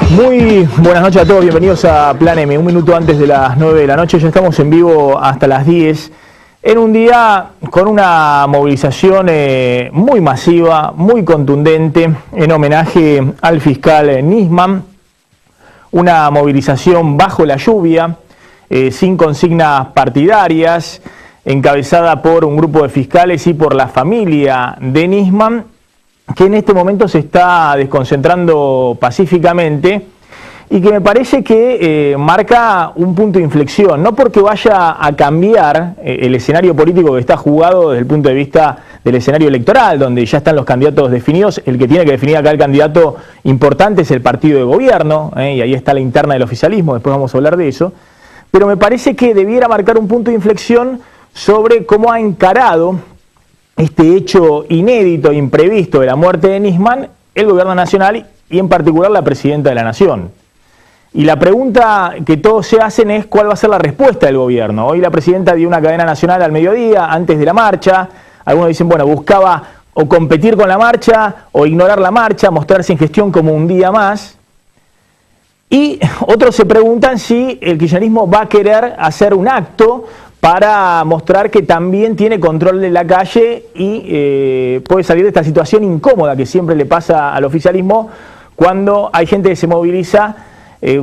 Muy buenas noches a todos, bienvenidos a Plan M. Un minuto antes de las 9 de la noche, ya estamos en vivo hasta las 10, en un día con una movilización muy masiva, muy contundente, en homenaje al fiscal Nisman. Una movilización bajo la lluvia, sin consignas partidarias, encabezada por un grupo de fiscales y por la familia de Nisman, que en este momento se está desconcentrando pacíficamente y que me parece que marca un punto de inflexión, no porque vaya a cambiar el escenario político que está jugado desde el punto de vista del escenario electoral, donde ya están los candidatos definidos. El que tiene que definir acá el candidato importante es el partido de gobierno, y ahí está la interna del oficialismo, después vamos a hablar de eso, pero me parece que debiera marcar un punto de inflexión sobre cómo ha encarado este hecho inédito e imprevisto de la muerte de Nisman el gobierno nacional y en particular la presidenta de la nación. Y la pregunta que todos se hacen es cuál va a ser la respuesta del gobierno. Hoy la presidenta dio una cadena nacional al mediodía, antes de la marcha. Algunos dicen, bueno, buscaba o competir con la marcha o ignorar la marcha, mostrarse en gestión como un día más. Y otros se preguntan si el kirchnerismo va a querer hacer un acto para mostrar que también tiene control de la calle y puede salir de esta situación incómoda que siempre le pasa al oficialismo cuando hay gente que se moviliza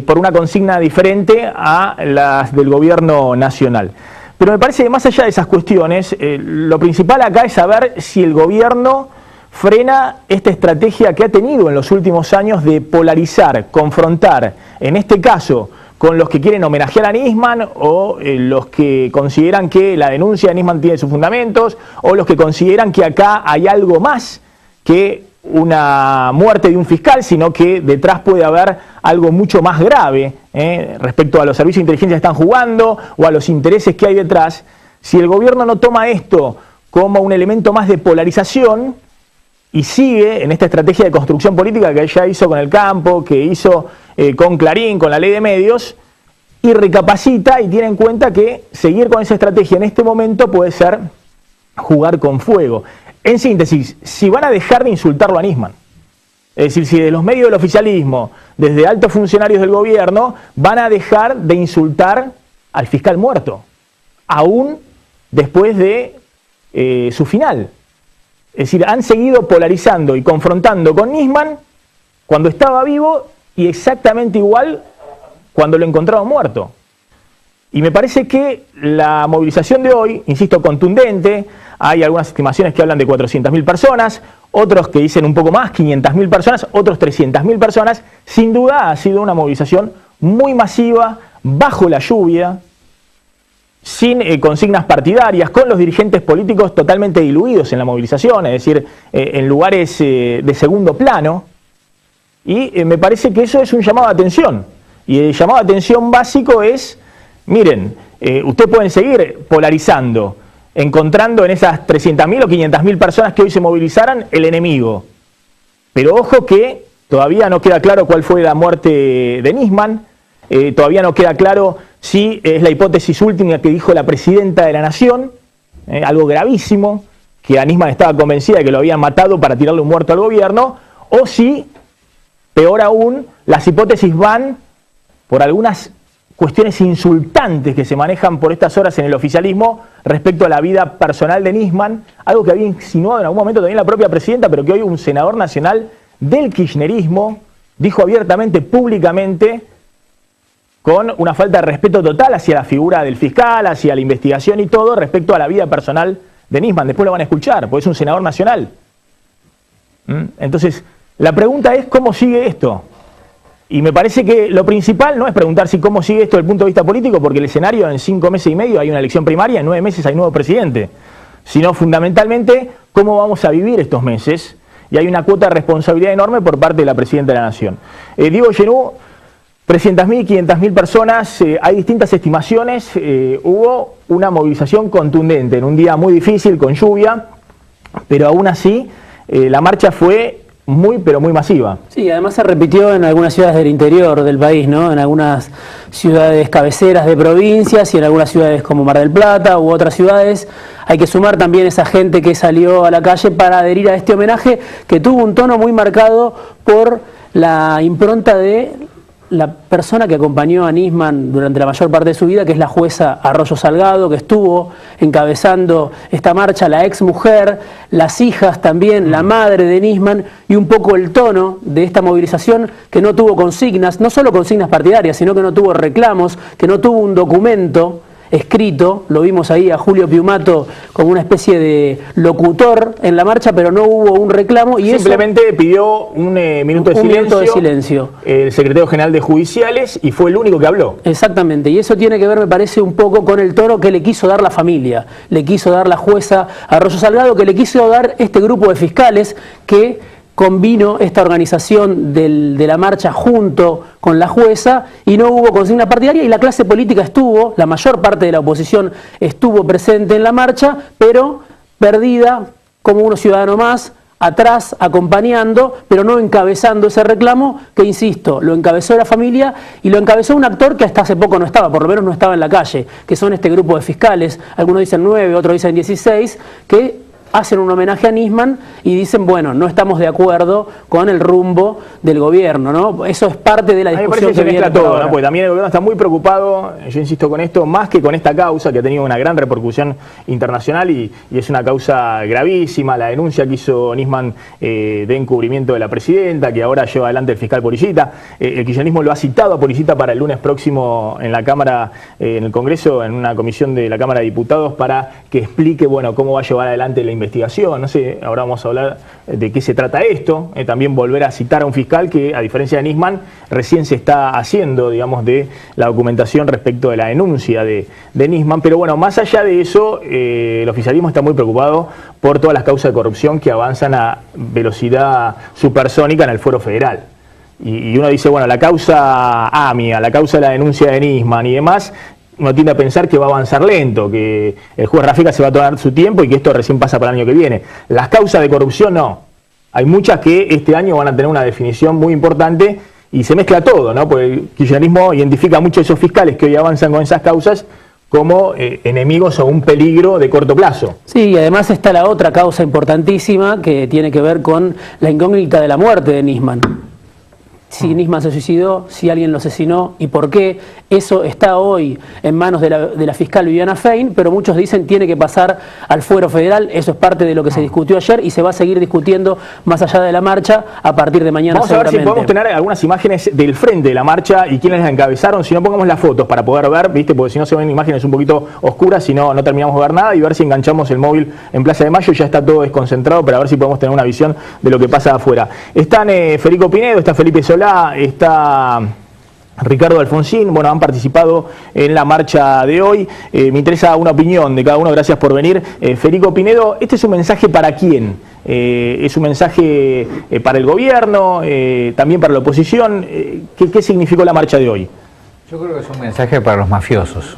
por una consigna diferente a las del gobierno nacional. Pero me parece que más allá de esas cuestiones, lo principal acá es saber si el gobierno frena esta estrategia que ha tenido en los últimos años de polarizar, confrontar, en este caso con los que quieren homenajear a Nisman o los que consideran que la denuncia de Nisman tiene sus fundamentos o los que consideran que acá hay algo más que una muerte de un fiscal, sino que detrás puede haber algo mucho más grave respecto a los servicios de inteligencia que están jugando o a los intereses que hay detrás. Si el gobierno no toma esto como un elemento más de polarización y sigue en esta estrategia de construcción política que ya hizo con el campo, que hizo con Clarín, con la ley de medios, y recapacita y tiene en cuenta que seguir con esa estrategia en este momento puede ser jugar con fuego. En síntesis, si van a dejar de insultarlo a Nisman, es decir, si de los medios del oficialismo, desde altos funcionarios del gobierno, van a dejar de insultar al fiscal muerto, aún después de su final. Es decir, han seguido polarizando y confrontando con Nisman cuando estaba vivo y exactamente igual cuando lo encontraron muerto. Y me parece que la movilización de hoy, insisto, contundente, hay algunas estimaciones que hablan de 400.000 personas, otros que dicen un poco más, 500.000 personas, otros 300.000 personas, sin duda ha sido una movilización muy masiva, bajo la lluvia, sin consignas partidarias, con los dirigentes políticos totalmente diluidos en la movilización, es decir, en lugares de segundo plano, y me parece que eso es un llamado de atención, y el llamado de atención básico es, miren, ustedes pueden seguir polarizando, encontrando en esas 300.000 o 500.000 personas que hoy se movilizaran el enemigo, pero ojo que todavía no queda claro cuál fue la muerte de Nisman, todavía no queda claro si es la hipótesis última que dijo la presidenta de la nación, algo gravísimo, que a Nisman estaba convencida de que lo habían matado para tirarle un muerto al gobierno, o si, peor aún, las hipótesis van por algunas cuestiones insultantes que se manejan por estas horas en el oficialismo respecto a la vida personal de Nisman, algo que había insinuado en algún momento también la propia presidenta, pero que hoy un senador nacional del kirchnerismo dijo abiertamente, públicamente, con una falta de respeto total hacia la figura del fiscal, hacia la investigación y todo, respecto a la vida personal de Nisman. Después lo van a escuchar, porque es un senador nacional. Entonces, la pregunta es ¿cómo sigue esto? Y me parece que lo principal no es preguntar si cómo sigue esto desde el punto de vista político, porque el escenario en 5 meses y medio hay una elección primaria, en 9 meses hay nuevo presidente, sino fundamentalmente cómo vamos a vivir estos meses, y hay una cuota de responsabilidad enorme por parte de la presidenta de la Nación. Diego Genú, 300.000, 500.000 personas, hay distintas estimaciones, hubo una movilización contundente en un día muy difícil, con lluvia, pero aún así la marcha fue muy, pero muy masiva. Sí, además se repitió en algunas ciudades del interior del país, ¿no? En algunas ciudades cabeceras de provincias y en algunas ciudades como Mar del Plata u otras ciudades. Hay que sumar también esa gente que salió a la calle para adherir a este homenaje, que tuvo un tono muy marcado por la impronta de la persona que acompañó a Nisman durante la mayor parte de su vida, que es la jueza Arroyo Salgado, que estuvo encabezando esta marcha, la ex mujer, las hijas también, la madre de Nisman, y un poco el tono de esta movilización que no tuvo consignas, no solo consignas partidarias, sino que no tuvo reclamos, que no tuvo un documento escrito. Lo vimos ahí a Julio Piumato como una especie de locutor en la marcha, pero no hubo un reclamo. Y simplemente eso, pidió un minuto de silencio el secretario general de Judiciales y fue el único que habló. Exactamente, y eso tiene que ver, me parece, un poco con el tono que le quiso dar la familia, le quiso dar la jueza Arroyo Salgado, que le quiso dar este grupo de fiscales que convino esta organización de la marcha junto con la jueza, y no hubo consigna partidaria, y la clase política estuvo, la mayor parte de la oposición estuvo presente en la marcha, pero perdida como uno ciudadano más, atrás, acompañando, pero no encabezando ese reclamo, que insisto, lo encabezó la familia y lo encabezó un actor que hasta hace poco no estaba, por lo menos no estaba en la calle, que son este grupo de fiscales, algunos dicen 9, otros dicen 16, que hacen un homenaje a Nisman y dicen, bueno, no estamos de acuerdo con el rumbo del gobierno, ¿no? Eso es parte de la discusión que viene todo, ¿no? Porque también el gobierno está muy preocupado, yo insisto con esto, más que con esta causa que ha tenido una gran repercusión internacional y es una causa gravísima, la denuncia que hizo Nisman de encubrimiento de la presidenta, que ahora lleva adelante el fiscal Porillita. El kirchnerismo lo ha citado a Porillita para el lunes próximo en la Cámara, en el Congreso, en una comisión de la Cámara de Diputados, para que explique, bueno, cómo va a llevar adelante la investigación. No sé, ahora vamos a hablar de qué se trata esto, también volver a citar a un fiscal que, a diferencia de Nisman, recién se está haciendo, digamos, de la documentación respecto de la denuncia de Nisman. Pero bueno, más allá de eso, el oficialismo está muy preocupado por todas las causas de corrupción que avanzan a velocidad supersónica en el fuero federal. Y uno dice, bueno, la causa AMIA, la causa de la denuncia de Nisman y demás, uno tiende a pensar que va a avanzar lento, que el juez Rafika se va a tomar su tiempo y que esto recién pasa para el año que viene. Las causas de corrupción no. Hay muchas que este año van a tener una definición muy importante y se mezcla todo, ¿no? Porque el kirchnerismo identifica mucho a esos fiscales que hoy avanzan con esas causas como enemigos o un peligro de corto plazo. Sí, y además está la otra causa importantísima que tiene que ver con la incógnita de la muerte de Nisman. Si Nisman se suicidó, si alguien lo asesinó y por qué. Eso está hoy en manos de la fiscal Viviana Fein, pero muchos dicen tiene que pasar al fuero federal. Eso es parte de lo que se discutió ayer y se va a seguir discutiendo más allá de la marcha a partir de mañana. Vamos a ver si podemos tener algunas imágenes del frente de la marcha y quiénes las encabezaron. Si no, pongamos las fotos para poder ver, ¿viste? Porque si no se ven imágenes un poquito oscuras, si no, no terminamos de ver nada, y ver si enganchamos el móvil en Plaza de Mayo. Ya está todo desconcentrado para ver si podemos tener una visión de lo que pasa afuera. Están Federico Pinedo, está Felipe Solá, está Ricardo Alfonsín, bueno, han participado en la marcha de hoy. Me interesa una opinión de cada uno, gracias por venir. Federico Pinedo, ¿este es un mensaje para quién? ¿Es un mensaje para el gobierno, también para la oposición? ¿Qué significó la marcha de hoy? Yo creo que es un mensaje para los mafiosos,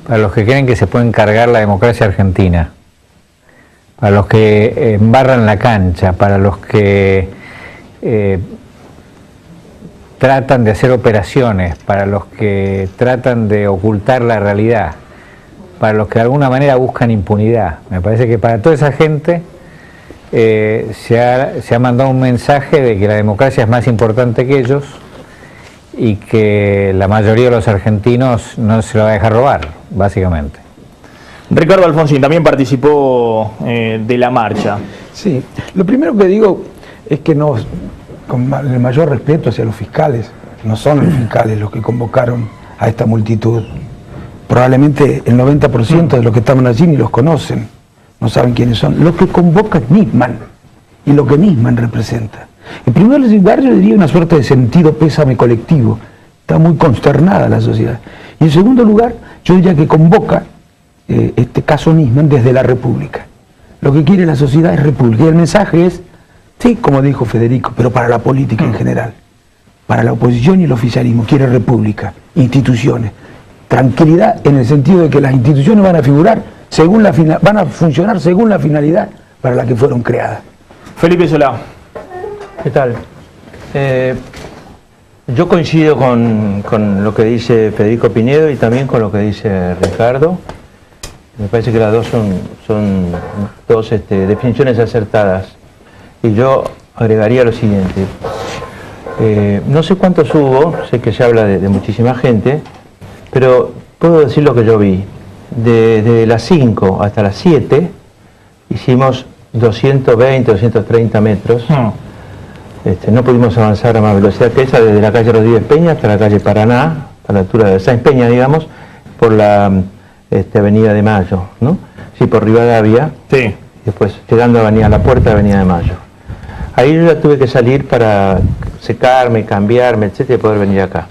para los que creen que se pueden cargar la democracia argentina, para los que embarran la cancha, para los que tratan de hacer operaciones, para los que tratan de ocultar la realidad, para los que de alguna manera buscan impunidad. Me parece que para toda esa gente se ha mandado un mensaje de que la democracia es más importante que ellos y que la mayoría de los argentinos no se lo va a dejar robar, básicamente. Ricardo Alfonsín también participó de la marcha. Sí, lo primero que digo es que nos, con el mayor respeto hacia los fiscales, no son los fiscales los que convocaron a esta multitud. Probablemente el 90% de los que estaban allí ni los conocen, no saben quiénes son. Lo que convoca es Nisman y lo que Nisman representa. En primer lugar, yo diría una suerte de sentido pésame colectivo. Está muy consternada la sociedad. Y en segundo lugar, yo diría que convoca este caso Nisman desde la República. Lo que quiere la sociedad es República. Y el mensaje es, sí, como dijo Federico, pero para la política en general. Para la oposición y el oficialismo quiere República, instituciones. Tranquilidad en el sentido de que las instituciones van a figurar según van a funcionar según la finalidad para la que fueron creadas. Felipe Solá. ¿Qué tal? Yo coincido con lo que dice Federico Pinedo y también con lo que dice Ricardo. Me parece que las dos son dos definiciones acertadas. Y yo agregaría lo siguiente. No sé cuántos hubo, sé que se habla de muchísima gente, pero puedo decir lo que yo vi. Desde las 5 hasta las 7 hicimos 220, 230 metros. No pudimos avanzar a más velocidad que esa, desde la calle Rodríguez Peña hasta la calle Paraná, a la altura de Sáenz Peña, digamos, por la Avenida de Mayo, ¿no? Sí, por Rivadavia. Sí. Después llegando a la puerta de Avenida de Mayo. Ahí yo ya tuve que salir para secarme, cambiarme, etcétera, y poder venir acá.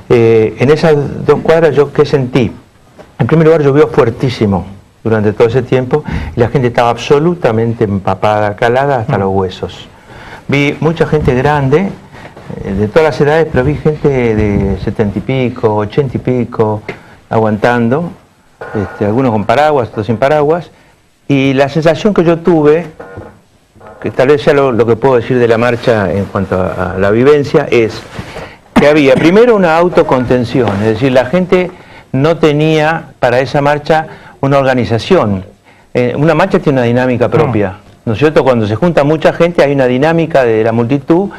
En esas 2 cuadras, ¿yo qué sentí? En primer lugar, llovió fuertísimo durante todo ese tiempo y la gente estaba absolutamente empapada, calada hasta los huesos. Vi mucha gente grande, de todas las edades, pero vi gente de 70 y pico, 80 y pico, aguantando, algunos con paraguas, otros sin paraguas, y la sensación que yo tuve, que tal vez sea lo que puedo decir de la marcha en cuanto a la vivencia, es que había primero una autocontención, es decir, la gente no tenía para esa marcha una organización. Una marcha tiene una dinámica propia, ¿no es cierto? Cuando se junta mucha gente hay una dinámica de la multitud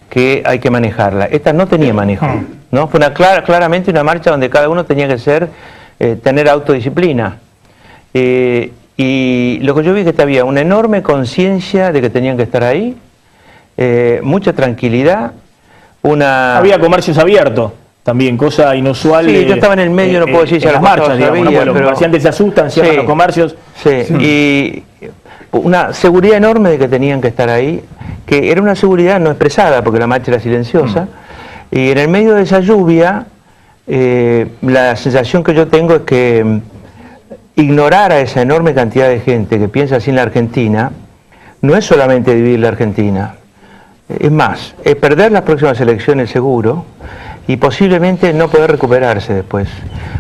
que hay que manejarla. Esta no tenía manejo, ¿no? Fue claramente una marcha donde cada uno tenía que tener autodisciplina. Y lo que yo vi es que había una enorme conciencia de que tenían que estar ahí, mucha tranquilidad, Había comercios abiertos también, cosa inusual. Sí, yo estaba en el medio, no puedo decir si a las marchas, digamos, ¿no? Porque los comerciantes se asustan, cierran los comercios. Sí, y una seguridad enorme de que tenían que estar ahí, que era una seguridad no expresada, porque la marcha era silenciosa, y en el medio de esa lluvia, la sensación que yo tengo es que ignorar a esa enorme cantidad de gente que piensa así en la Argentina, no es solamente dividir la Argentina, es más, es perder las próximas elecciones seguro y posiblemente no poder recuperarse después.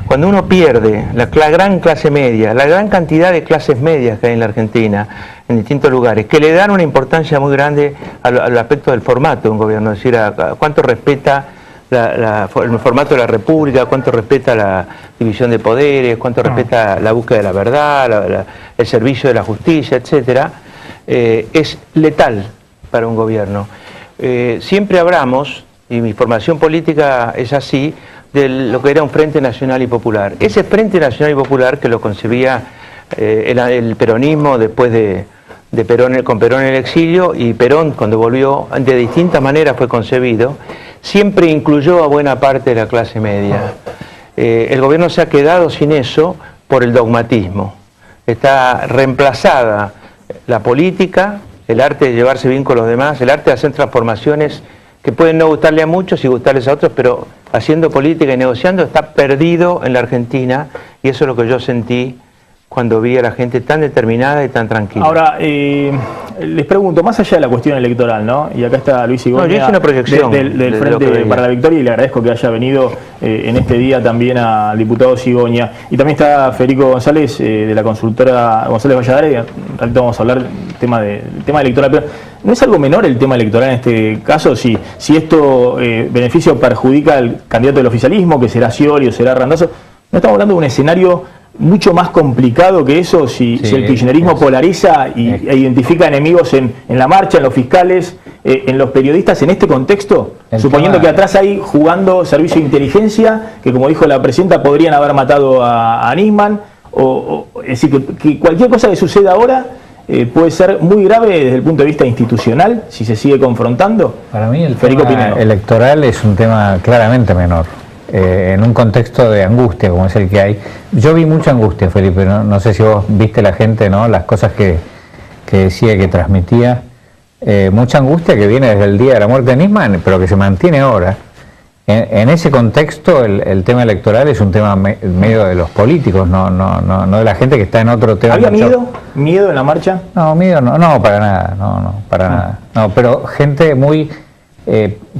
Cuando uno pierde la gran clase media, la gran cantidad de clases medias que hay en la Argentina, en distintos lugares, que le dan una importancia muy grande al aspecto del formato de un gobierno, es decir, a cuánto respeta el formato de la República, cuánto respeta la división de poderes, cuánto respeta la búsqueda de la verdad, el servicio de la justicia, etcétera, es letal para un gobierno. Siempre hablamos, y mi formación política es así, de lo que era un Frente Nacional y Popular. Ese Frente Nacional y Popular que lo concebía el peronismo después de Perón, con Perón en el exilio, y Perón cuando volvió, de distintas maneras fue concebido, siempre incluyó a buena parte de la clase media. El gobierno se ha quedado sin eso por el dogmatismo. Está reemplazada la política, el arte de llevarse bien con los demás, el arte de hacer transformaciones que pueden no gustarle a muchos y gustarles a otros, pero haciendo política y negociando está perdido en la Argentina, y eso es lo que yo sentí cuando vi a la gente tan determinada y tan tranquila. Ahora, les pregunto, más allá de la cuestión electoral, ¿no? Y acá está Luis Igoña, yo hice una proyección del Frente para la Victoria, y le agradezco que haya venido en este día también al diputado Igoña. Y también está Federico González, de la consultora González Valladares. Un ratito vamos a hablar del tema electoral, pero ¿no es algo menor el tema electoral en este caso? Si esto beneficia o perjudica al candidato del oficialismo, que será Scioli o será Randazzo, ¿no estamos hablando de un escenario mucho más complicado que eso, si el kirchnerismo polariza e identifica enemigos en la marcha, en los fiscales, en los periodistas, en este contexto? Suponiendo que atrás hay jugando servicio de inteligencia, que como dijo la presidenta, podrían haber matado a Nisman, es decir, que cualquier cosa que suceda ahora puede ser muy grave desde el punto de vista institucional, si se sigue confrontando. Para mí el tema electoral es un tema claramente menor. En un contexto de angustia como es el que hay. Yo vi mucha angustia, Felipe, no sé si vos viste la gente, ¿no? Las cosas que decía, que transmitía, mucha angustia que viene desde el día de la muerte de Nisman, pero que se mantiene ahora. En ese contexto el tema electoral es un tema medio de los políticos, no de la gente que está en otro tema. ¿Había miedo en la marcha? No, miedo no, para nada, para nada. No, pero gente muy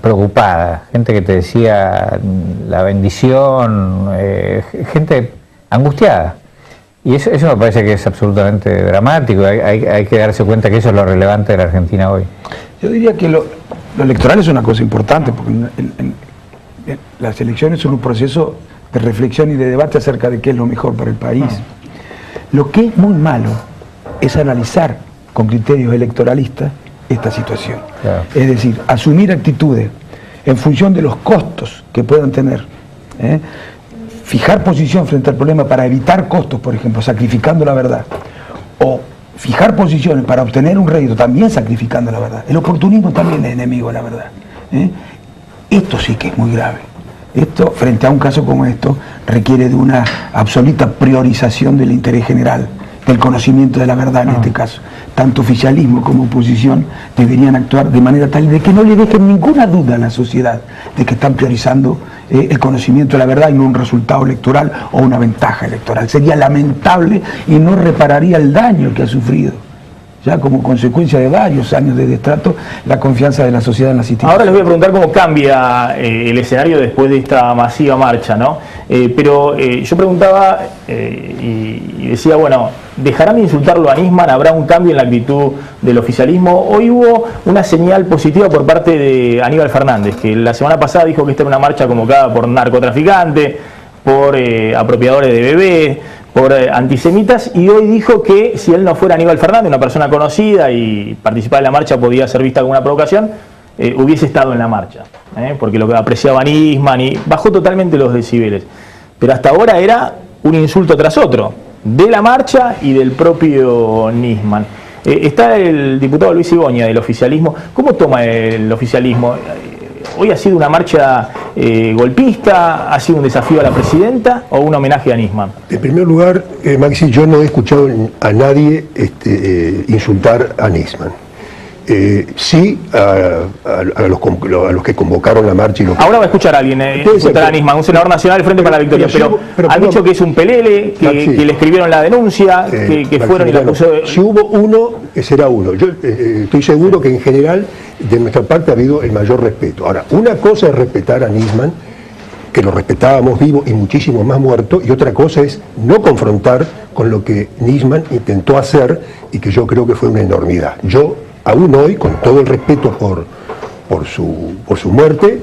preocupada, gente que te decía la bendición, gente angustiada, y eso me parece que es absolutamente dramático. Hay que darse cuenta que eso es lo relevante de la Argentina hoy. Yo diría que lo electoral es una cosa importante, porque las elecciones son un proceso de reflexión y de debate acerca de qué es lo mejor para el país. Lo que es muy malo es analizar con criterios electoralistas esta situación. Claro. Es decir, asumir actitudes en función de los costos que puedan tener. Fijar posición frente al problema para evitar costos, por ejemplo, sacrificando la verdad. O fijar posiciones para obtener un rédito, también sacrificando la verdad. El oportunismo también es enemigo de la verdad. Esto sí que es muy grave. Esto, frente a un caso como esto, requiere de una absoluta priorización del interés general, del conocimiento de la verdad en este caso. Tanto oficialismo como oposición deberían actuar de manera tal de que no le dejen ninguna duda a la sociedad de que están priorizando el conocimiento de la verdad y no un resultado electoral o una ventaja electoral. Sería lamentable y no repararía el daño que ha sufrido, ya como consecuencia de varios años de destrato, la confianza de la sociedad en las instituciones. Ahora les voy a preguntar cómo cambia el escenario después de esta masiva marcha, ¿no? Pero yo preguntaba y decía, bueno, ¿dejarán de insultarlo a Nisman? ¿Habrá un cambio en la actitud del oficialismo? Hoy hubo una señal positiva por parte de Aníbal Fernández, que la semana pasada dijo que esta era una marcha convocada por narcotraficantes, por apropiadores de bebés, por antisemitas, y hoy dijo que si él no fuera Aníbal Fernández, una persona conocida y participar en la marcha podía ser vista como una provocación, hubiese estado en la marcha, porque lo que apreciaba Nisman y bajó totalmente los decibeles. Pero hasta ahora era un insulto tras otro, de la marcha y del propio Nisman. Está el diputado Luis Igoña del oficialismo. ¿Cómo toma el oficialismo? ¿Hoy ha sido una marcha golpista? ¿Ha sido un desafío a la presidenta o un homenaje a Nisman? En primer lugar, Maxi, yo no he escuchado a nadie insultar a Nisman. Sí a los que convocaron la marcha. Y ahora va a escuchar a alguien insultar a Nisman, un senador nacional del Frente para la Victoria, pero han dicho que es un pelele, que le escribieron la denuncia, que fueron y la acusó. Si hubo uno, será uno. Yo estoy seguro que en general de nuestra parte ha habido el mayor respeto. Ahora, una cosa es respetar a Nisman, que lo respetábamos vivo y muchísimo más muerto, y otra cosa es no confrontar con lo que Nisman intentó hacer y que yo creo que fue una enormidad. Yo, aún hoy, con todo el respeto por su muerte,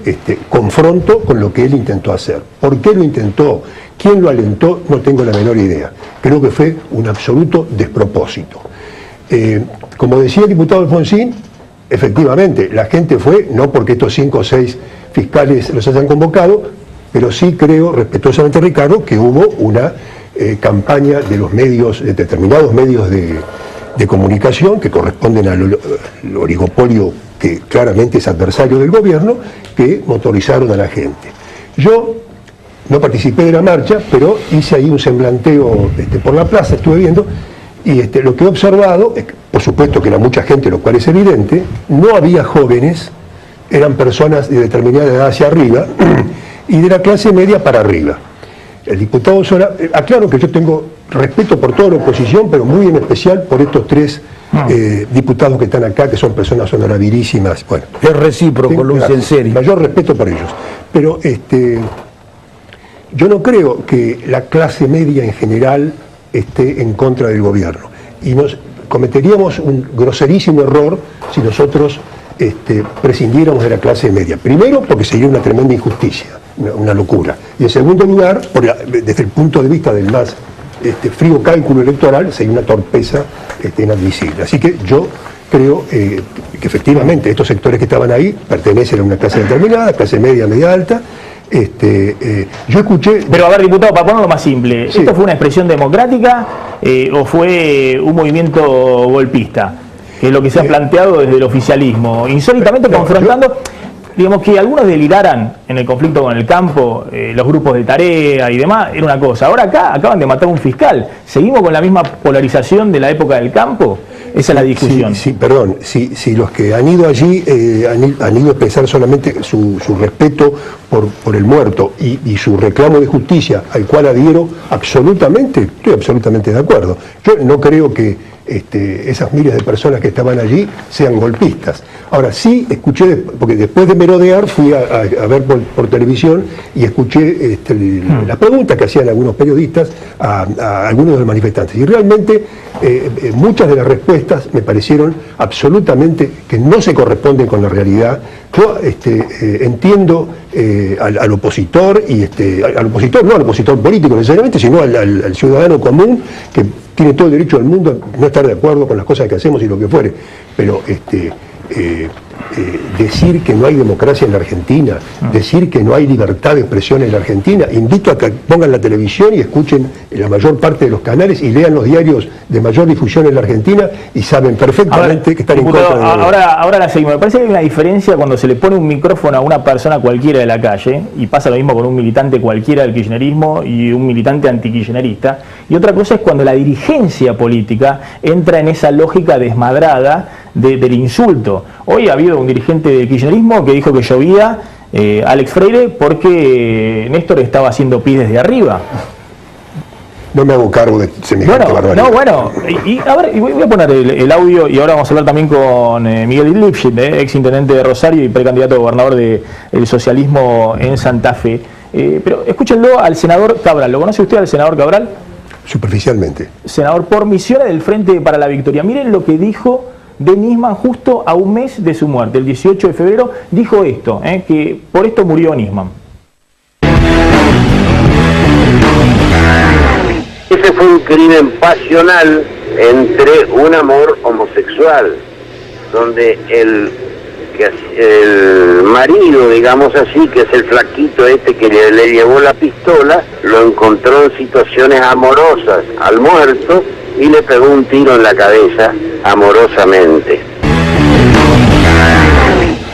confronto con lo que él intentó hacer. ¿Por qué lo intentó? ¿Quién lo alentó? No tengo la menor idea. Creo que fue un absoluto despropósito. Como decía el diputado Alfonsín, efectivamente, la gente fue, no porque estos 5 o 6 fiscales los hayan convocado, pero sí creo, respetuosamente Ricardo, que hubo una campaña de los medios, de determinados medios de comunicación que corresponden al oligopolio que claramente es adversario del gobierno, que motorizaron a la gente. Yo no participé de la marcha, pero hice ahí un semblanteo por la plaza, estuve viendo, y lo que he observado, por supuesto que era mucha gente, lo cual es evidente, no había jóvenes, eran personas de determinada edad hacia arriba, y de la clase media para arriba. El diputado Sola, aclaro que yo tengo respeto por toda la oposición, pero muy en especial por estos 3 diputados que están acá, que son personas honorabilísimas. Bueno, es recíproco, Luis, en serio. Mayor respeto por ellos. Pero yo no creo que la clase media en general esté en contra del gobierno. Y cometeríamos un groserísimo error si nosotros prescindiéramos de la clase media. Primero, porque sería una tremenda injusticia, una locura. Y en segundo lugar, desde el punto de vista del más frío cálculo electoral, sería una torpeza inadmisible. Así que yo creo que efectivamente estos sectores que estaban ahí pertenecen a una clase determinada, clase media, media alta. Yo escuché... Pero a ver, diputado, para ponerlo más simple, sí. ¿Esto fue una expresión democrática o fue un movimiento golpista? Que es lo que se ha planteado desde el oficialismo, insólitamente confrontando, digamos, que algunos deliraran en el conflicto con el campo, los grupos de tarea y demás, era una cosa. Ahora acá acaban de matar a un fiscal. ¿Seguimos con la misma polarización de la época del campo? Esa es la discusión. Sí, perdón, si los que han ido allí han ido a expresar solamente su respeto por el muerto y su reclamo de justicia, al cual adhiero absolutamente, estoy absolutamente de acuerdo. Yo no creo que esas miles de personas que estaban allí sean golpistas. Ahora sí escuché, porque después de merodear fui a ver por televisión y escuché las preguntas que hacían algunos periodistas a algunos de los manifestantes. Y realmente muchas de las respuestas me parecieron absolutamente que no se corresponden con la realidad. Yo entiendo al opositor, y al opositor, no al opositor político necesariamente, sino al ciudadano común, que tiene todo el derecho del mundo a no estar de acuerdo con las cosas que hacemos y lo que fuere, pero decir que no hay democracia en la Argentina, decir que no hay libertad de expresión en la Argentina, invito a que pongan la televisión y escuchen la mayor parte de los canales y lean los diarios de mayor difusión en la Argentina y saben perfectamente que están en contra de ahora la seguimos. Me parece que hay una diferencia cuando se le pone un micrófono a una persona cualquiera de la calle, y pasa lo mismo con un militante cualquiera del kirchnerismo y un militante antikirchnerista, y otra cosa es cuando la dirigencia política entra en esa lógica desmadrada del insulto. Hoy ha habido un dirigente del kirchnerismo que dijo que llovía Alex Freire porque Néstor estaba haciendo pis desde arriba. No me hago cargo de semejante barbaridad. A ver, voy a poner el audio, y ahora vamos a hablar también con Miguel Lipschitz, ex intendente de Rosario y precandidato a gobernador del socialismo en Santa Fe. Pero escúchenlo al senador Cabral. ¿Lo conoce usted al senador Cabral? Superficialmente. Senador por Misiones del Frente para la Victoria. Miren lo que dijo de Nisman justo a un mes de su muerte, el 18 de febrero, dijo esto, que por esto murió Nisman. Ese fue un crimen pasional entre un amor homosexual, donde el marido, digamos así, que es el flaquito que le llevó la pistola, lo encontró en situaciones amorosas al muerto y le pegó un tiro en la cabeza amorosamente.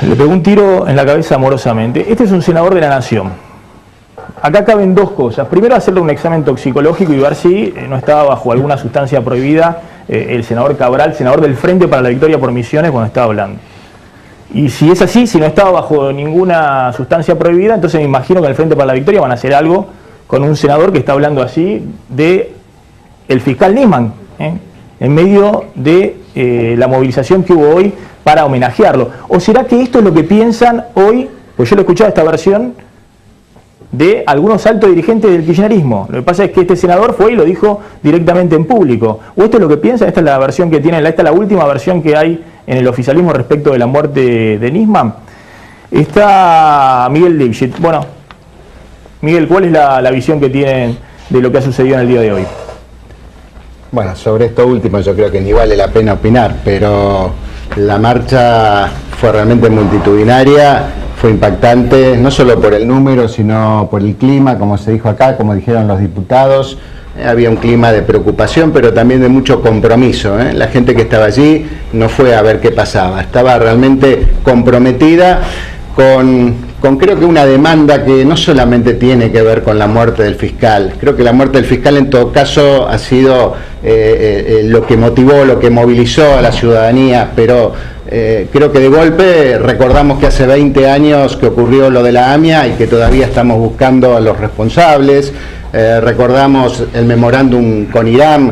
Le pegó un tiro en la cabeza amorosamente. Este es un senador de la Nación. Acá caben dos cosas. Primero, hacerle un examen toxicológico y ver si no estaba bajo alguna sustancia prohibida el senador Cabral, senador del Frente para la Victoria por Misiones, cuando estaba hablando. Y si es así, si no estaba bajo ninguna sustancia prohibida, entonces me imagino que el Frente para la Victoria van a hacer algo con un senador que está hablando así de el fiscal Nisman, en medio de la movilización que hubo hoy para homenajearlo. ¿O será que esto es lo que piensan hoy? Pues yo lo he escuchado esta versión de algunos altos dirigentes del kirchnerismo. Lo que pasa es que este senador fue y lo dijo directamente en público. ¿O esto es lo que piensan? Esta es la versión que tienen, esta es la última versión que hay en el oficialismo respecto de la muerte de Nisman. Está Miguel Lipschitz. Bueno, Miguel, ¿cuál es la visión que tienen de lo que ha sucedido en el día de hoy? Bueno, sobre esto último yo creo que ni vale la pena opinar, pero la marcha fue realmente multitudinaria, fue impactante, no solo por el número, sino por el clima, como se dijo acá, como dijeron los diputados. Había un clima de preocupación, pero también de mucho compromiso. La gente que estaba allí no fue a ver qué pasaba, estaba realmente comprometida con creo que una demanda que no solamente tiene que ver con la muerte del fiscal. Creo que la muerte del fiscal en todo caso ha sido lo que motivó, lo que movilizó a la ciudadanía, pero creo que de golpe recordamos que hace 20 años que ocurrió lo de la AMIA y que todavía estamos buscando a los responsables. Recordamos el memorándum con Irán,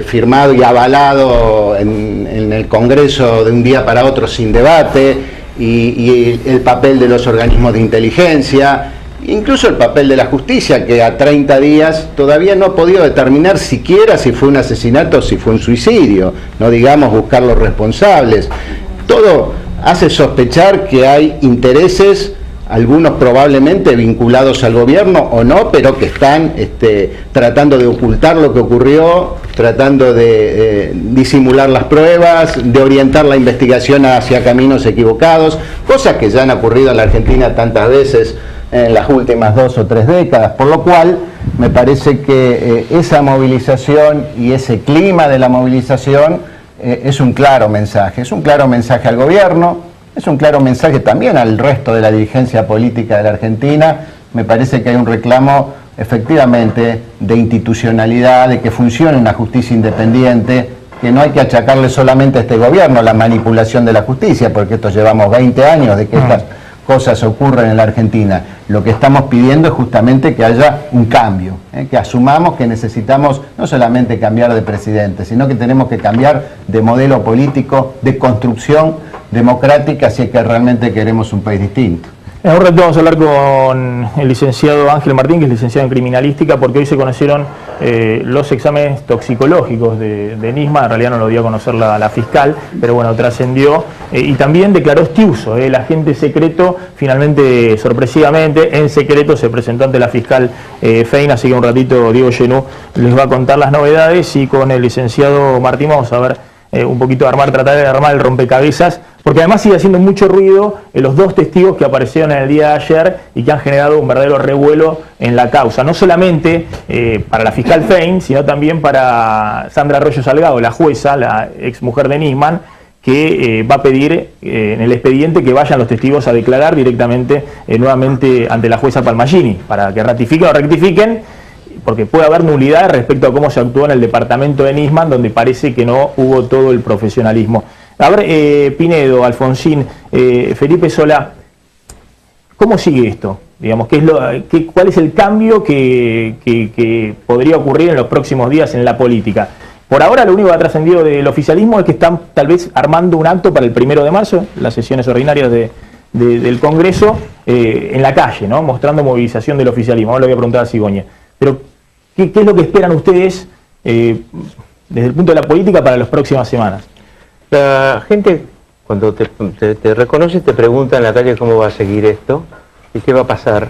firmado y avalado en el Congreso de un día para otro sin debate, y el papel de los organismos de inteligencia, incluso el papel de la justicia, que a 30 días todavía no ha podido determinar siquiera si fue un asesinato o si fue un suicidio, no digamos buscar los responsables. Todo hace sospechar que hay intereses, algunos probablemente vinculados al gobierno o no, pero que están tratando de ocultar lo que ocurrió, tratando de disimular las pruebas, de orientar la investigación hacia caminos equivocados, cosas que ya han ocurrido en la Argentina tantas veces en las últimas 2 o 3 décadas, por lo cual me parece que esa movilización y ese clima de la movilización es un claro mensaje al gobierno. Es un claro mensaje también al resto de la dirigencia política de la Argentina. Me parece que hay un reclamo efectivamente de institucionalidad, de que funcione una justicia independiente, que no hay que achacarle solamente a este gobierno la manipulación de la justicia, porque esto llevamos 20 años de que estas cosas ocurren en la Argentina. Lo que estamos pidiendo es justamente que haya un cambio, que asumamos que necesitamos no solamente cambiar de presidente, sino que tenemos que cambiar de modelo político, de construcción democrática, si es que realmente queremos un país distinto. En un rato vamos a hablar con el licenciado Ángel Martín, que es licenciado en criminalística, porque hoy se conocieron los exámenes toxicológicos de Nisman. En realidad no lo dio a conocer la fiscal, pero bueno, trascendió. Y también declaró Stiuso, el agente secreto, finalmente, sorpresivamente, en secreto se presentó ante la fiscal Fein, así que un ratito Diego Genú les va a contar las novedades, y con el licenciado Martín vamos a ver un poquito tratar de armar el rompecabezas, porque además sigue haciendo mucho ruido los dos testigos que aparecieron en el día de ayer y que han generado un verdadero revuelo en la causa, no solamente para la fiscal Fein, sino también para Sandra Arroyo Salgado, la jueza, la ex mujer de Nisman, que va a pedir en el expediente que vayan los testigos a declarar directamente nuevamente ante la jueza Palmagini, para que ratifiquen o rectifiquen, porque puede haber nulidad respecto a cómo se actuó en el departamento de Nisman, donde parece que no hubo todo el profesionalismo. A ver, Pinedo, Alfonsín, Felipe Solá, ¿cómo sigue esto? Digamos, ¿cuál es el cambio que podría ocurrir en los próximos días en la política? Por ahora lo único que ha trascendido del oficialismo es que están tal vez armando un acto para el 1 de marzo, las sesiones ordinarias del Congreso, en la calle, ¿no? Mostrando movilización del oficialismo. Ahora le voy a preguntar a Cigoña. Pero, ¿qué es lo que esperan ustedes desde el punto de la política para las próximas semanas? La gente, cuando te reconoce, te pregunta en la calle cómo va a seguir esto y qué va a pasar.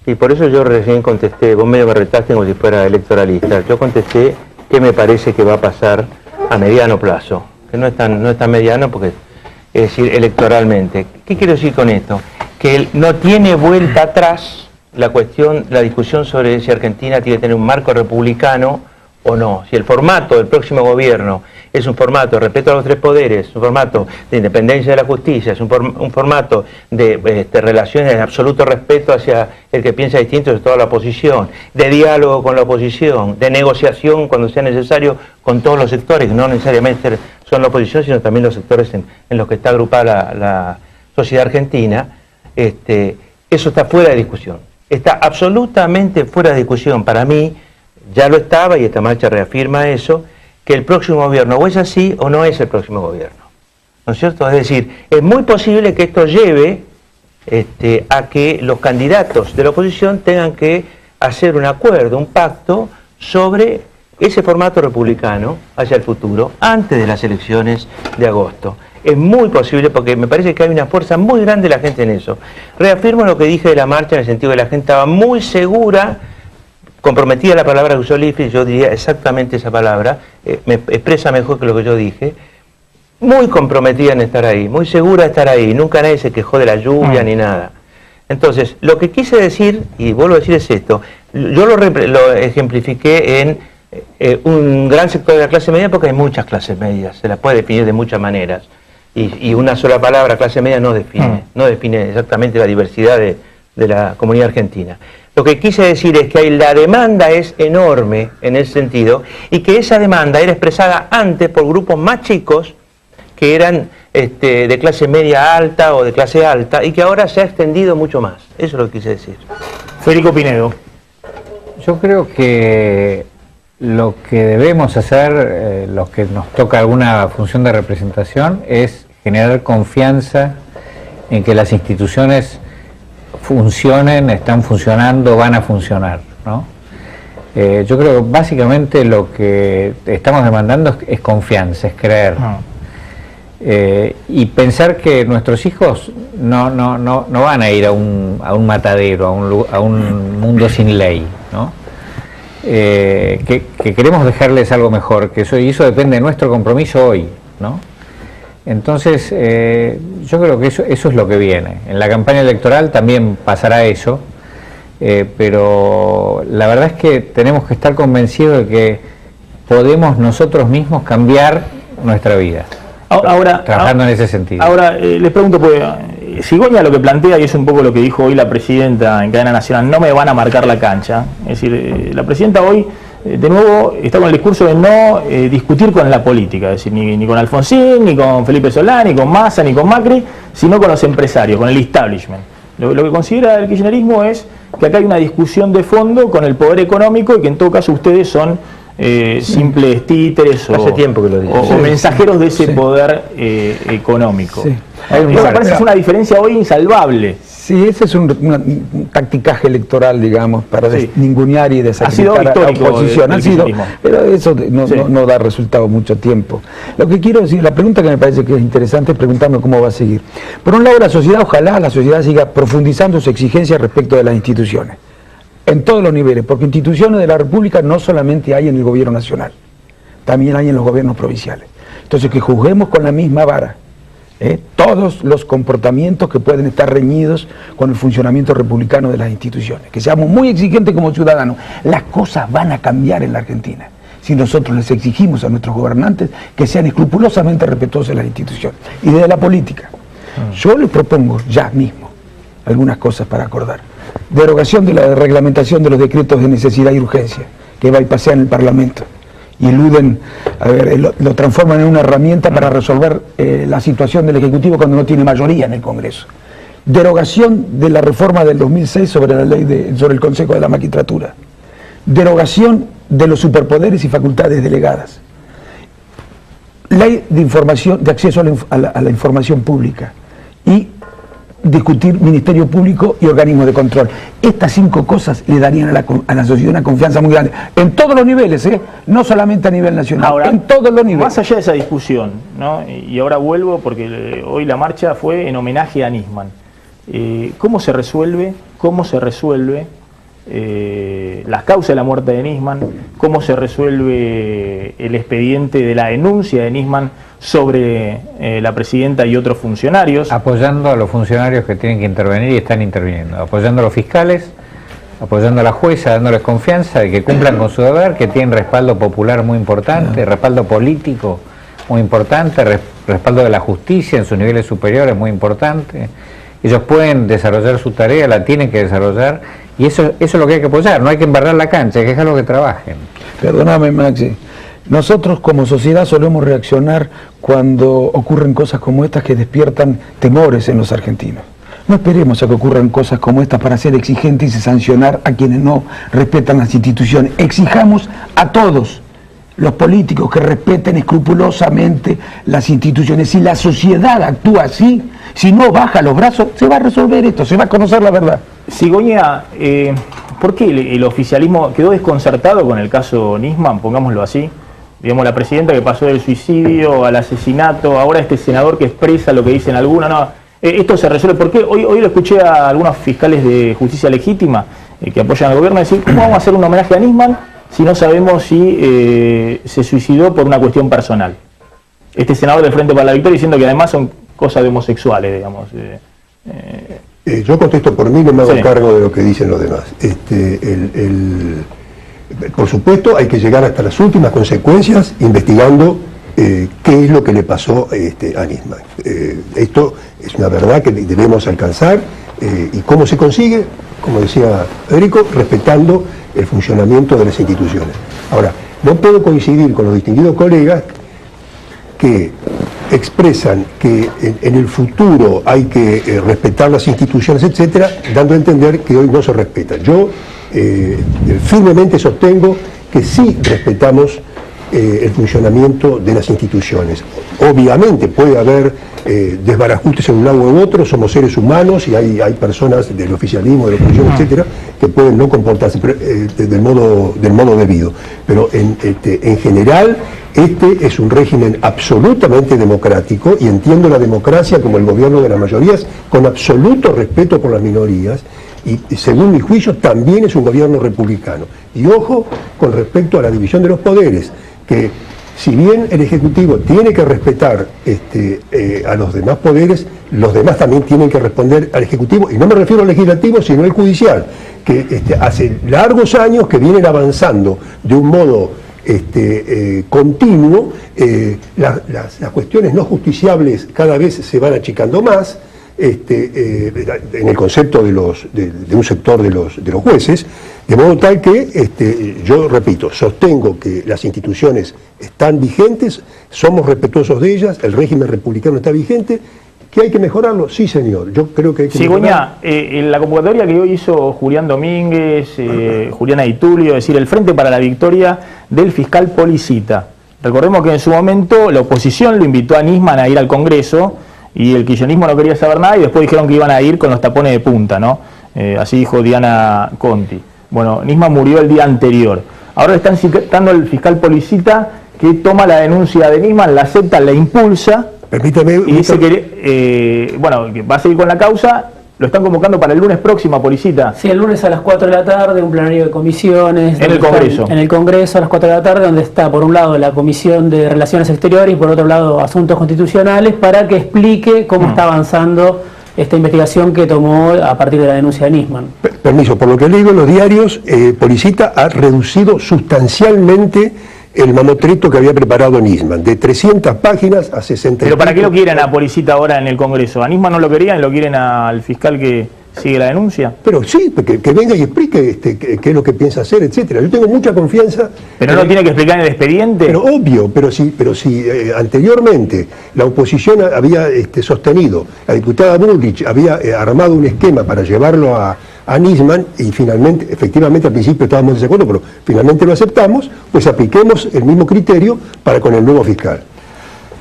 Y por eso yo recién contesté, vos medio me retaste como si fuera electoralista. Yo contesté qué me parece que va a pasar a mediano plazo, que no es tan mediano, porque es decir, electoralmente. ¿Qué quiero decir con esto? Que no tiene vuelta atrás la discusión sobre si Argentina tiene que tener un marco republicano o no. Si el formato del próximo gobierno es un formato de respeto a los tres poderes, un formato de independencia de la justicia, es un formato de relaciones de absoluto respeto hacia el que piensa distinto de toda la oposición, de diálogo con la oposición, de negociación cuando sea necesario con todos los sectores, que no necesariamente son la oposición, sino también los sectores en los que está agrupada la sociedad argentina, eso está fuera de discusión. Está absolutamente fuera de discusión. Para mí, ya lo estaba, y esta marcha reafirma eso, que el próximo gobierno o es así o no es el próximo gobierno. ¿No es cierto? Es decir, es muy posible que esto lleve a que los candidatos de la oposición tengan que hacer un acuerdo, un pacto sobre ese formato republicano hacia el futuro, antes de las elecciones de agosto. Es muy posible, porque me parece que hay una fuerza muy grande de la gente en eso. Reafirmo lo que dije de la marcha, en el sentido de que la gente estaba muy segura, comprometida la palabra que usó Liefeld, yo diría exactamente esa palabra, me expresa mejor que lo que yo dije, muy comprometida en estar ahí, muy segura de estar ahí, nunca nadie se quejó de la lluvia ni nada. Entonces, lo que quise decir, y vuelvo a decir, es esto, yo lo ejemplifiqué en un gran sector de la clase media, porque hay muchas clases medias, se las puede definir de muchas maneras. Y una sola palabra, clase media, no define exactamente la diversidad de la comunidad argentina. Lo que quise decir es que la demanda es enorme en ese sentido, y que esa demanda era expresada antes por grupos más chicos que eran de clase media alta o de clase alta, y que ahora se ha extendido mucho más. Eso es lo que quise decir. Federico Pinedo. Yo creo que lo que debemos hacer, los que nos toca alguna función de representación, es generar confianza en que las instituciones funcionen, están funcionando, van a funcionar, ¿no? Yo creo que básicamente lo que estamos demandando es confianza, es creer. Y pensar que nuestros hijos no van a ir a un matadero, a un mundo sin ley, ¿no? Que queremos dejarles algo mejor, que eso depende de nuestro compromiso hoy, ¿no? Entonces, yo creo que eso es lo que viene. En la campaña electoral también pasará eso, pero la verdad es que tenemos que estar convencidos de que podemos nosotros mismos cambiar nuestra vida, trabajando en ese sentido. Ahora, les pregunto, pues, Cigoña lo que plantea, y es un poco lo que dijo hoy la presidenta en cadena nacional, no me van a marcar la cancha. Es decir, la presidenta hoy de nuevo está con el discurso de no discutir con la política, es decir, ni con Alfonsín, ni con Felipe Solá, ni con Massa, ni con Macri, sino con los empresarios, con el establishment. Lo que considera el kirchnerismo es que acá hay una discusión de fondo con el poder económico y que en todo caso ustedes son simples títeres Hace tiempo que lo digo. o mensajeros de ese poder económico. Sí. Eso me parece que es una diferencia hoy insalvable. Sí, ese es un tacticaje electoral, digamos, para ningunear y desacreditar a la oposición. Ha sido, pero eso no da resultado mucho tiempo. Lo que quiero decir, la pregunta que me parece que es interesante es preguntarme cómo va a seguir. Por un lado, la sociedad, ojalá la sociedad siga profundizando sus exigencias respecto de las instituciones, en todos los niveles, porque instituciones de la República no solamente hay en el gobierno nacional, también hay en los gobiernos provinciales. Entonces, que juzguemos con la misma vara todos los comportamientos que pueden estar reñidos con el funcionamiento republicano de las instituciones, que seamos muy exigentes como ciudadanos. Las cosas van a cambiar en la Argentina si nosotros les exigimos a nuestros gobernantes que sean escrupulosamente respetuosos de las instituciones y de la política. Yo les propongo ya mismo algunas cosas para acordar. Derogación de la reglamentación de los decretos de necesidad y urgencia que bypasean el Parlamento y eluden, lo transforman en una herramienta para resolver la situación del Ejecutivo cuando no tiene mayoría en el Congreso. Derogación de la reforma del 2006 sobre la ley sobre el Consejo de la Magistratura. Derogación de los superpoderes y facultades delegadas. Ley de información, de acceso a la información pública. Y discutir Ministerio Público y organismos de control. Estas 5 cosas le darían a la sociedad una confianza muy grande, en todos los niveles, no solamente a nivel nacional, ahora, en todos los niveles. Más allá de esa discusión, ¿no? Y ahora vuelvo porque hoy la marcha fue en homenaje a Nisman. ¿Cómo se resuelve las causas de la muerte de Nisman? ¿Cómo se resuelve el expediente de la denuncia de Nisman sobre la presidenta y otros funcionarios? Apoyando a los funcionarios que tienen que intervenir y están interviniendo, apoyando a los fiscales, apoyando a la jueza, dándoles confianza de que cumplan con su deber, que tienen respaldo popular muy importante, respaldo político muy importante, respaldo de la justicia en sus niveles superiores muy importante. Ellos pueden desarrollar su tarea, la tienen que desarrollar, y eso es lo que hay que apoyar, no hay que embarrar la cancha, hay que dejarlo que trabajen. Perdóname, Maxi. Nosotros como sociedad solemos reaccionar cuando ocurren cosas como estas que despiertan temores en los argentinos. No esperemos a que ocurran cosas como estas para ser exigentes y sancionar a quienes no respetan las instituciones. Exijamos a todos los políticos que respeten escrupulosamente las instituciones. Si la sociedad actúa así, si no baja los brazos, se va a resolver esto, se va a conocer la verdad. Cigoña, ¿por qué el oficialismo quedó desconcertado con el caso Nisman, pongámoslo así? Digamos, la presidenta que pasó del suicidio al asesinato, ahora este senador que expresa lo que dicen algunos, no, esto se resuelve. ¿Por qué? Hoy lo escuché a algunos fiscales de justicia legítima que apoyan al gobierno decir, ¿cómo vamos a hacer un homenaje a Nisman si no sabemos si se suicidó por una cuestión personal? Este senador del Frente para la Victoria diciendo que además son cosas de homosexuales, digamos. Yo contesto por mí, no me hago cargo de lo que dicen los demás. Por supuesto, hay que llegar hasta las últimas consecuencias investigando qué es lo que le pasó a Nisman. Esto es una verdad que debemos alcanzar y cómo se consigue, como decía Federico, respetando el funcionamiento de las instituciones. Ahora, no puedo coincidir con los distinguidos colegas que expresan que en el futuro hay que respetar las instituciones, etcétera, dando a entender que hoy no se respeta. Yo firmemente sostengo que sí respetamos el funcionamiento de las instituciones. Obviamente puede haber desbarajustes en un lado u otro, somos seres humanos y hay personas del oficialismo, de la oposición, etcétera, que pueden no comportarse del modo debido. Pero en general, este es un régimen absolutamente democrático y entiendo la democracia como el gobierno de las mayorías, con absoluto respeto por las minorías. Y según mi juicio también es un gobierno republicano. Y ojo con respecto a la división de los poderes, que si bien el Ejecutivo tiene que respetar a los demás poderes, los demás también tienen que responder al Ejecutivo, y no me refiero al Legislativo, sino al Judicial, que hace largos años que vienen avanzando de un modo continuo, las cuestiones no justiciables cada vez se van achicando más, en el concepto de un sector de los jueces, De modo tal que, yo repito, sostengo que las instituciones están vigentes, somos respetuosos de ellas, el régimen republicano está vigente. ¿Que hay que mejorarlo? Sí, señor. Yo creo que hay que mejorarlo. En la convocatoria que hoy hizo Julián Domínguez, Juliana Di Tulio, es decir, el Frente para la Victoria del fiscal Policita. Recordemos que en su momento la oposición lo invitó a Nisman a ir al Congreso y el kirchnerismo no quería saber nada y después dijeron que iban a ir con los tapones de punta, ¿no? Así dijo Diana Conti. Bueno, Nisman murió el día anterior. Ahora le están citando al fiscal Policita que toma la denuncia de Nisman, la acepta, la impulsa. Permítame. Y dice que, que va a seguir con la causa. Lo están convocando para el lunes próximo a Policita. Sí, el lunes a las 4 de la tarde, un plenario de comisiones. En el Congreso. En el Congreso a las 4 de la tarde, donde está por un lado la Comisión de Relaciones Exteriores y por otro lado Asuntos Constitucionales, para que explique cómo está avanzando esta investigación que tomó a partir de la denuncia de Nisman. Permiso, por lo que leo en los diarios, Policita ha reducido sustancialmente el mamotreto que había preparado Nisman, de 300 páginas a 60. ¿Pero para qué lo quieren a Policita ahora en el Congreso? ¿A Nisman no lo querían y lo quieren al fiscal que sigue la denuncia? Pero sí, que venga y explique qué es lo que piensa hacer, etcétera. Yo tengo mucha confianza. ¿Pero no lo tiene que explicar en el expediente? Pero obvio, pero si anteriormente la oposición había sostenido, la diputada Bullrich había armado un esquema para llevarlo a Nisman y finalmente, efectivamente al principio estábamos en desacuerdo, pero finalmente lo aceptamos, pues apliquemos el mismo criterio para con el nuevo fiscal.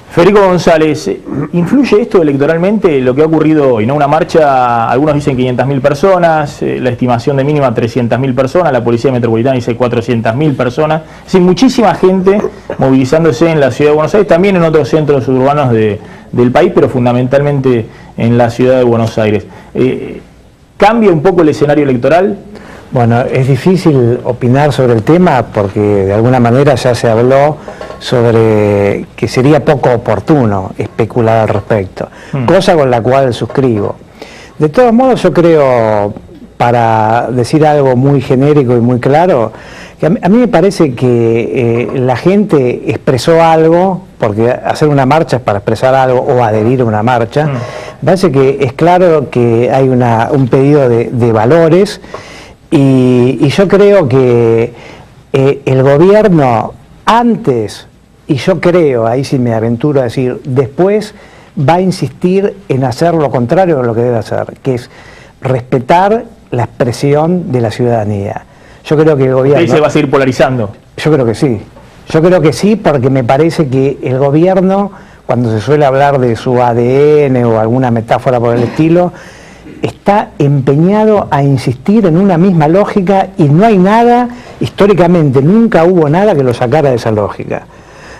Federico González, ¿influye esto electoralmente lo que ha ocurrido hoy? ¿No? Una marcha, algunos dicen 500.000 personas, la estimación de mínima 300.000 personas, la Policía Metropolitana dice 400.000 personas, es decir, muchísima gente movilizándose en la Ciudad de Buenos Aires, también en otros centros suburbanos del país, pero fundamentalmente en la Ciudad de Buenos Aires. ¿Cambia un poco el escenario electoral? Bueno, es difícil opinar sobre el tema porque de alguna manera ya se habló sobre que sería poco oportuno especular al respecto, cosa con la cual suscribo. De todos modos, yo creo, para decir algo muy genérico y muy claro, que a mí me parece que la gente expresó algo, porque hacer una marcha es para expresar algo o adherir a una marcha. Me parece que es claro que hay un pedido de valores y yo creo que el gobierno antes, y yo creo, ahí sí me aventuro a decir, después va a insistir en hacer lo contrario de lo que debe hacer, que es respetar la expresión de la ciudadanía. Yo creo que el gobierno... ¿Y se va a seguir polarizando? Yo creo que sí. Yo creo que sí, porque me parece que el gobierno, cuando se suele hablar de su ADN o alguna metáfora por el estilo, está empeñado a insistir en una misma lógica y no hay nada, históricamente nunca hubo nada que lo sacara de esa lógica.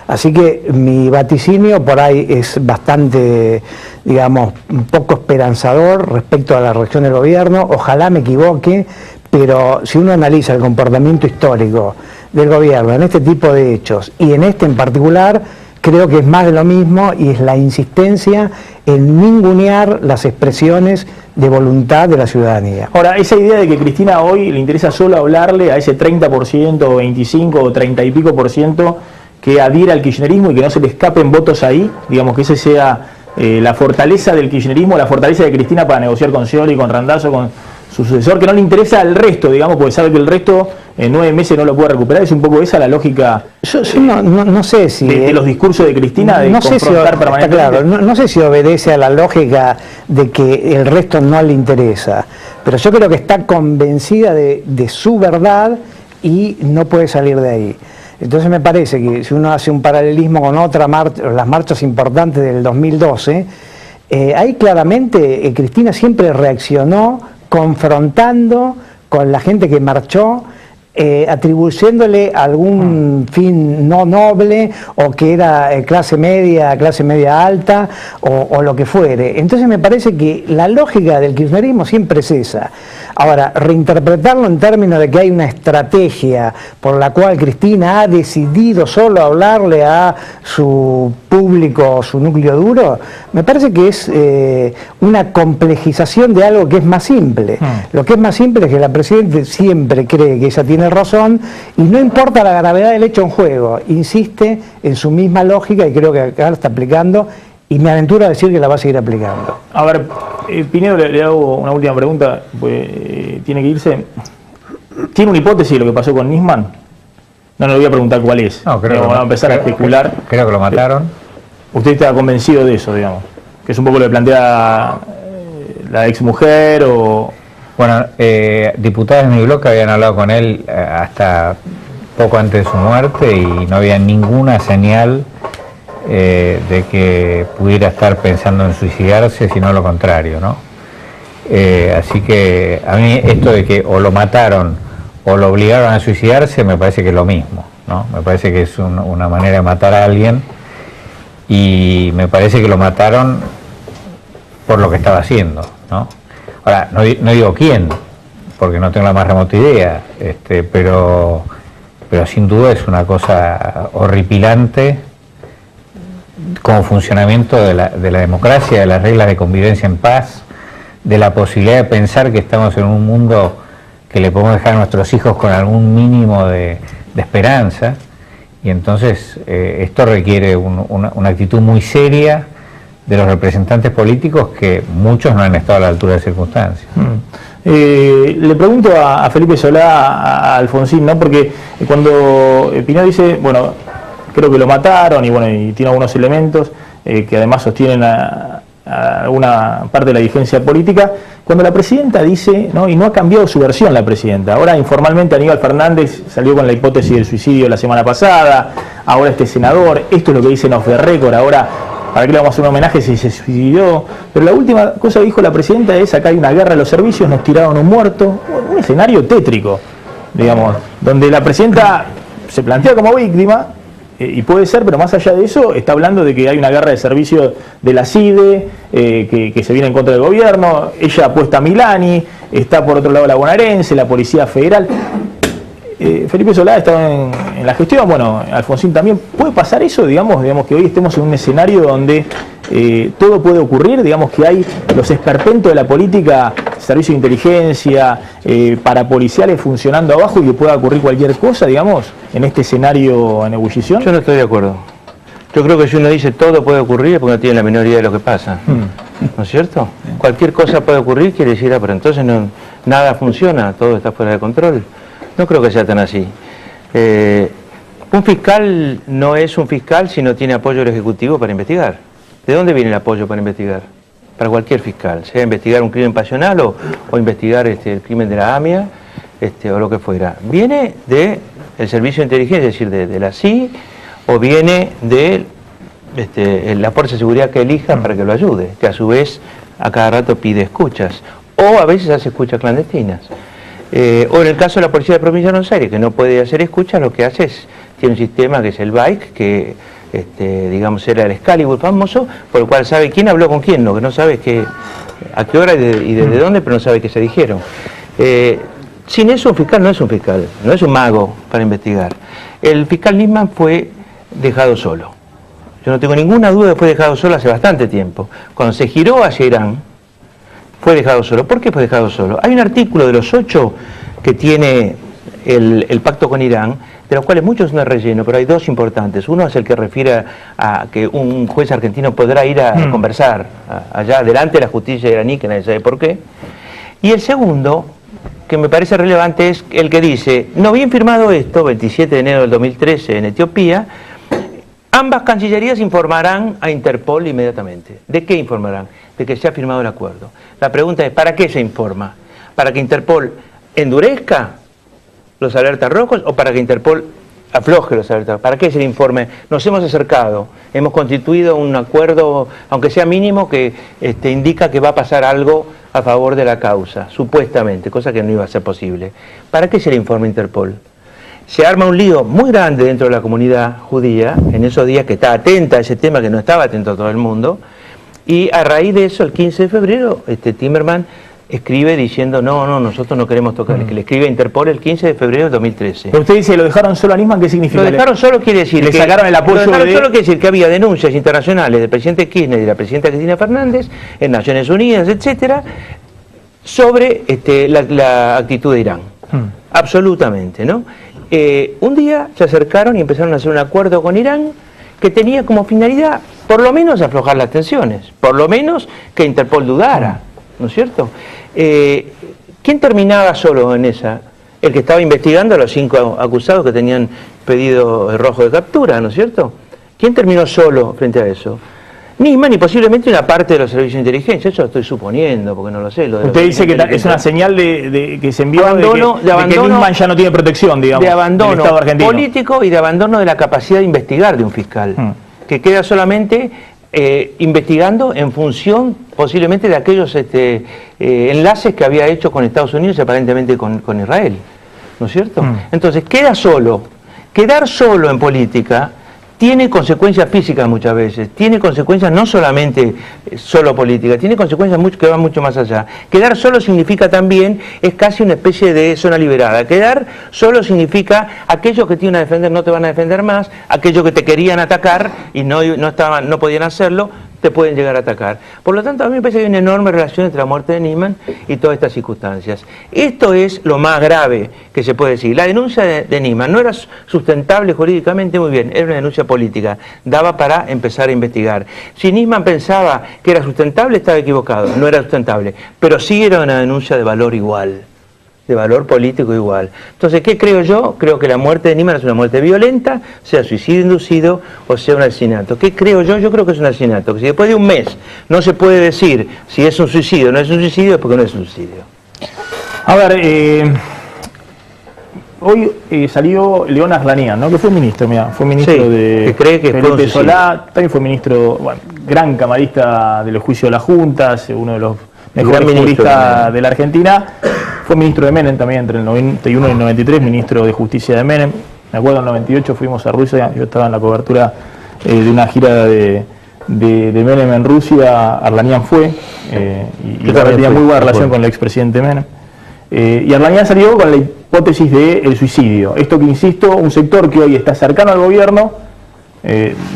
Así que mi vaticinio por ahí es bastante, digamos, un poco esperanzador respecto a la reacción del gobierno. Ojalá me equivoque, pero si uno analiza el comportamiento histórico del gobierno en este tipo de hechos y en este en particular, creo que es más de lo mismo y es la insistencia en ningunear las expresiones de voluntad de la ciudadanía. Ahora, esa idea de que Cristina hoy le interesa solo hablarle a ese 30% o 25 o 30 y pico por ciento que adhiera al kirchnerismo y que no se le escapen votos ahí, digamos que ese sea la fortaleza del kirchnerismo, la fortaleza de Cristina para negociar con Scioli, con Randazzo, con su sucesor, que no le interesa al resto, digamos, porque sabe que el resto en 9 meses no lo puede recuperar. Es un poco esa la lógica yo no sé si de los discursos de Cristina, de no sé confrontar si, permanentemente. Claro, no sé si obedece a la lógica de que el resto no le interesa, pero yo creo que está convencida de su verdad y no puede salir de ahí. Entonces me parece que si uno hace un paralelismo con las marchas importantes del 2012, ahí claramente Cristina siempre reaccionó confrontando con la gente que marchó, atribuyéndole algún fin no noble o que era clase media alta o lo que fuere. Entonces me parece que la lógica del kirchnerismo siempre es esa. Ahora, reinterpretarlo en términos de que hay una estrategia por la cual Cristina ha decidido solo hablarle a su público, su núcleo duro, me parece que es una complejización de algo que es más simple. Lo que es más simple es que la Presidenta siempre cree que ella tiene razón y no importa la gravedad del hecho en juego, insiste en su misma lógica y creo que acá la está aplicando y me aventuro a decir que la va a seguir aplicando. A ver, Pinedo, le hago una última pregunta, pues tiene que irse. ¿tiene una hipótesis de lo que pasó con Nisman? No le voy a preguntar cuál es. No, creo vamos a empezar a especular. Creo que lo mataron. ¿Usted está convencido de eso, digamos? Que es un poco lo que plantea la exmujer o... Bueno, diputados de mi bloque habían hablado con él hasta poco antes de su muerte y no había ninguna señal de que pudiera estar pensando en suicidarse, sino lo contrario, ¿no? Así que a mí esto de que o lo mataron o lo obligaron a suicidarse me parece que es lo mismo, ¿no? Me parece que es una manera de matar a alguien y me parece que lo mataron por lo que estaba haciendo, ¿no? Ahora, no digo quién, porque no tengo la más remota idea, pero sin duda es una cosa horripilante como funcionamiento de la democracia, de las reglas de convivencia en paz, de la posibilidad de pensar que estamos en un mundo que le podemos dejar a nuestros hijos con algún mínimo de esperanza, y entonces esto requiere una actitud muy seria de los representantes políticos, que muchos no han estado a la altura de circunstancias. Le pregunto a Felipe Solá, a Alfonsín, ¿no? Porque cuando Piñó dice, bueno, creo que lo mataron y bueno, y tiene algunos elementos que además sostienen a alguna parte de la dirigencia política, cuando la presidenta dice, ¿no? Y no ha cambiado su versión la presidenta, ahora informalmente Aníbal Fernández salió con la hipótesis del suicidio la semana pasada, ahora este senador, esto es lo que dicen off the record, ahora ¿para qué le vamos a hacer un homenaje si se suicidó? Pero la última cosa que dijo la presidenta es, acá hay una guerra de los servicios, nos tiraron un muerto, un escenario tétrico, digamos, donde la presidenta se plantea como víctima, y puede ser, pero más allá de eso, está hablando de que hay una guerra de servicios de la CIDE, que se viene en contra del gobierno, ella apuesta a Milani, está por otro lado la bonaerense, la Policía Federal. Felipe Solá está en la gestión, bueno, Alfonsín también. ¿Puede pasar eso, digamos que hoy estemos en un escenario donde todo puede ocurrir, digamos que hay los esperpentos de la política, servicios de inteligencia, parapoliciales funcionando abajo y que pueda ocurrir cualquier cosa, digamos, en este escenario en ebullición? Yo no estoy de acuerdo. Yo creo que si uno dice todo puede ocurrir porque no tiene la menor idea de lo que pasa. ¿No es cierto? Cualquier cosa puede ocurrir, quiere decir, pero entonces nada funciona, todo está fuera de control. No creo que sea tan así. Un fiscal no es un fiscal si no tiene apoyo del Ejecutivo para investigar. ¿De dónde viene el apoyo para investigar? Para cualquier fiscal, sea investigar un crimen pasional o investigar el crimen de la AMIA o lo que fuera. Viene del Servicio de Inteligencia, es decir, de la CI, o viene de la Fuerza de Seguridad que elija para que lo ayude, que a su vez a cada rato pide escuchas, o a veces hace escuchas clandestinas. O en el caso de la Policía de Provincia de Buenos Aires, que no puede hacer escuchas, lo que hace es, tiene un sistema que es el BIKE, que digamos era el Excalibur famoso, por el cual sabe quién habló con quién, lo que no sabe es a qué hora y desde dónde, pero no sabe qué se dijeron. Sin eso un fiscal no es un fiscal, no es un mago para investigar. El fiscal Nisman fue dejado solo. Yo no tengo ninguna duda de que fue dejado solo hace bastante tiempo. Cuando se giró hacia Irán, fue dejado solo. ¿Por qué fue dejado solo? Hay un artículo de los 8 que tiene el pacto con Irán, de los cuales muchos son de relleno, pero hay dos importantes. Uno es el que refiere a que un juez argentino podrá ir a conversar allá delante de la justicia iraní, que nadie sabe por qué. Y el segundo, que me parece relevante, es el que dice, no bien firmado esto, 27 de enero del 2013 en Etiopía, ambas cancillerías informarán a Interpol inmediatamente. ¿De qué informarán? De que se ha firmado el acuerdo. La pregunta es, ¿para qué se informa? ¿Para que Interpol endurezca los alertas rojos o para que Interpol afloje los alertas rojos? ¿Para qué es el informe? Nos hemos acercado, hemos constituido un acuerdo, aunque sea mínimo, que indica que va a pasar algo a favor de la causa, supuestamente, cosa que no iba a ser posible. ¿Para qué se le informa a Interpol? Se arma un lío muy grande dentro de la comunidad judía, en esos días que está atenta a ese tema, que no estaba atento a todo el mundo, y a raíz de eso, el 15 de febrero, Timerman escribe diciendo, no, nosotros no queremos tocar, que le escribe a Interpol el 15 de febrero de 2013. Pero usted dice, ¿lo dejaron solo a Nisman? ¿Qué significa? Lo dejaron solo quiere decir le sacaron el apoyo solo quiere decir que había denuncias internacionales del presidente Kirchner y de la presidenta Cristina Fernández en Naciones Unidas, etcétera, sobre la actitud de Irán. Absolutamente, ¿no? Un día se acercaron y empezaron a hacer un acuerdo con Irán que tenía como finalidad, por lo menos, aflojar las tensiones, por lo menos que Interpol dudara, ¿no es cierto? ¿Quién terminaba solo en esa? el que estaba investigando a los 5 acusados que tenían pedido rojo de captura, ¿no es cierto? ¿Quién terminó solo frente a eso? Nisman y posiblemente una parte de los servicios de inteligencia, eso lo estoy suponiendo, porque no lo sé. Usted dice que es una señal de que se envió abandono, de que Nisman ya no tiene protección, digamos, de abandono del Estado argentino político y de abandono de la capacidad de investigar de un fiscal, que queda solamente investigando en función posiblemente de aquellos enlaces que había hecho con Estados Unidos y aparentemente con Israel, ¿no es cierto? Entonces queda solo. Quedar solo en política tiene consecuencias físicas muchas veces, tiene consecuencias no solamente solo políticas, tiene consecuencias que van mucho más allá. Quedar solo significa también, es casi una especie de zona liberada. Quedar solo significa aquellos que te iban a defender no te van a defender más, aquellos que te querían atacar y no podían hacerlo, te pueden llegar a atacar. Por lo tanto, a mí me parece que hay una enorme relación entre la muerte de Nisman y todas estas circunstancias. Esto es lo más grave que se puede decir. La denuncia de Nisman no era sustentable jurídicamente, muy bien, era una denuncia política, daba para empezar a investigar. Si Nisman pensaba que era sustentable, estaba equivocado, no era sustentable, pero sí era una denuncia de valor igual, de valor político igual. Entonces, ¿qué creo yo? Creo que la muerte de Nisman es una muerte violenta, sea suicidio inducido o sea un asesinato. ¿Qué creo yo? Yo creo que es un asesinato. Que si después de un mes no se puede decir si es un suicidio o no es un suicidio, es porque no es un suicidio. A ver, hoy salió León Arlanian, ¿no? Que fue ministro, mira, fue ministro de que cree que Felipe Solá, también fue ministro, bueno, gran camarista de los juicios de las juntas, uno de los mejores juristas de la Argentina. Fue ministro de Menem también entre el 91 y el 93, ministro de Justicia de Menem. Me acuerdo en el 98 fuimos a Rusia, yo estaba en la cobertura de una gira de Menem en Rusia. Arlanian fue, y tenía muy buena relación con el expresidente Menem. Y Arlanian salió con la hipótesis del suicidio. Esto que, insisto, un sector que hoy está cercano al gobierno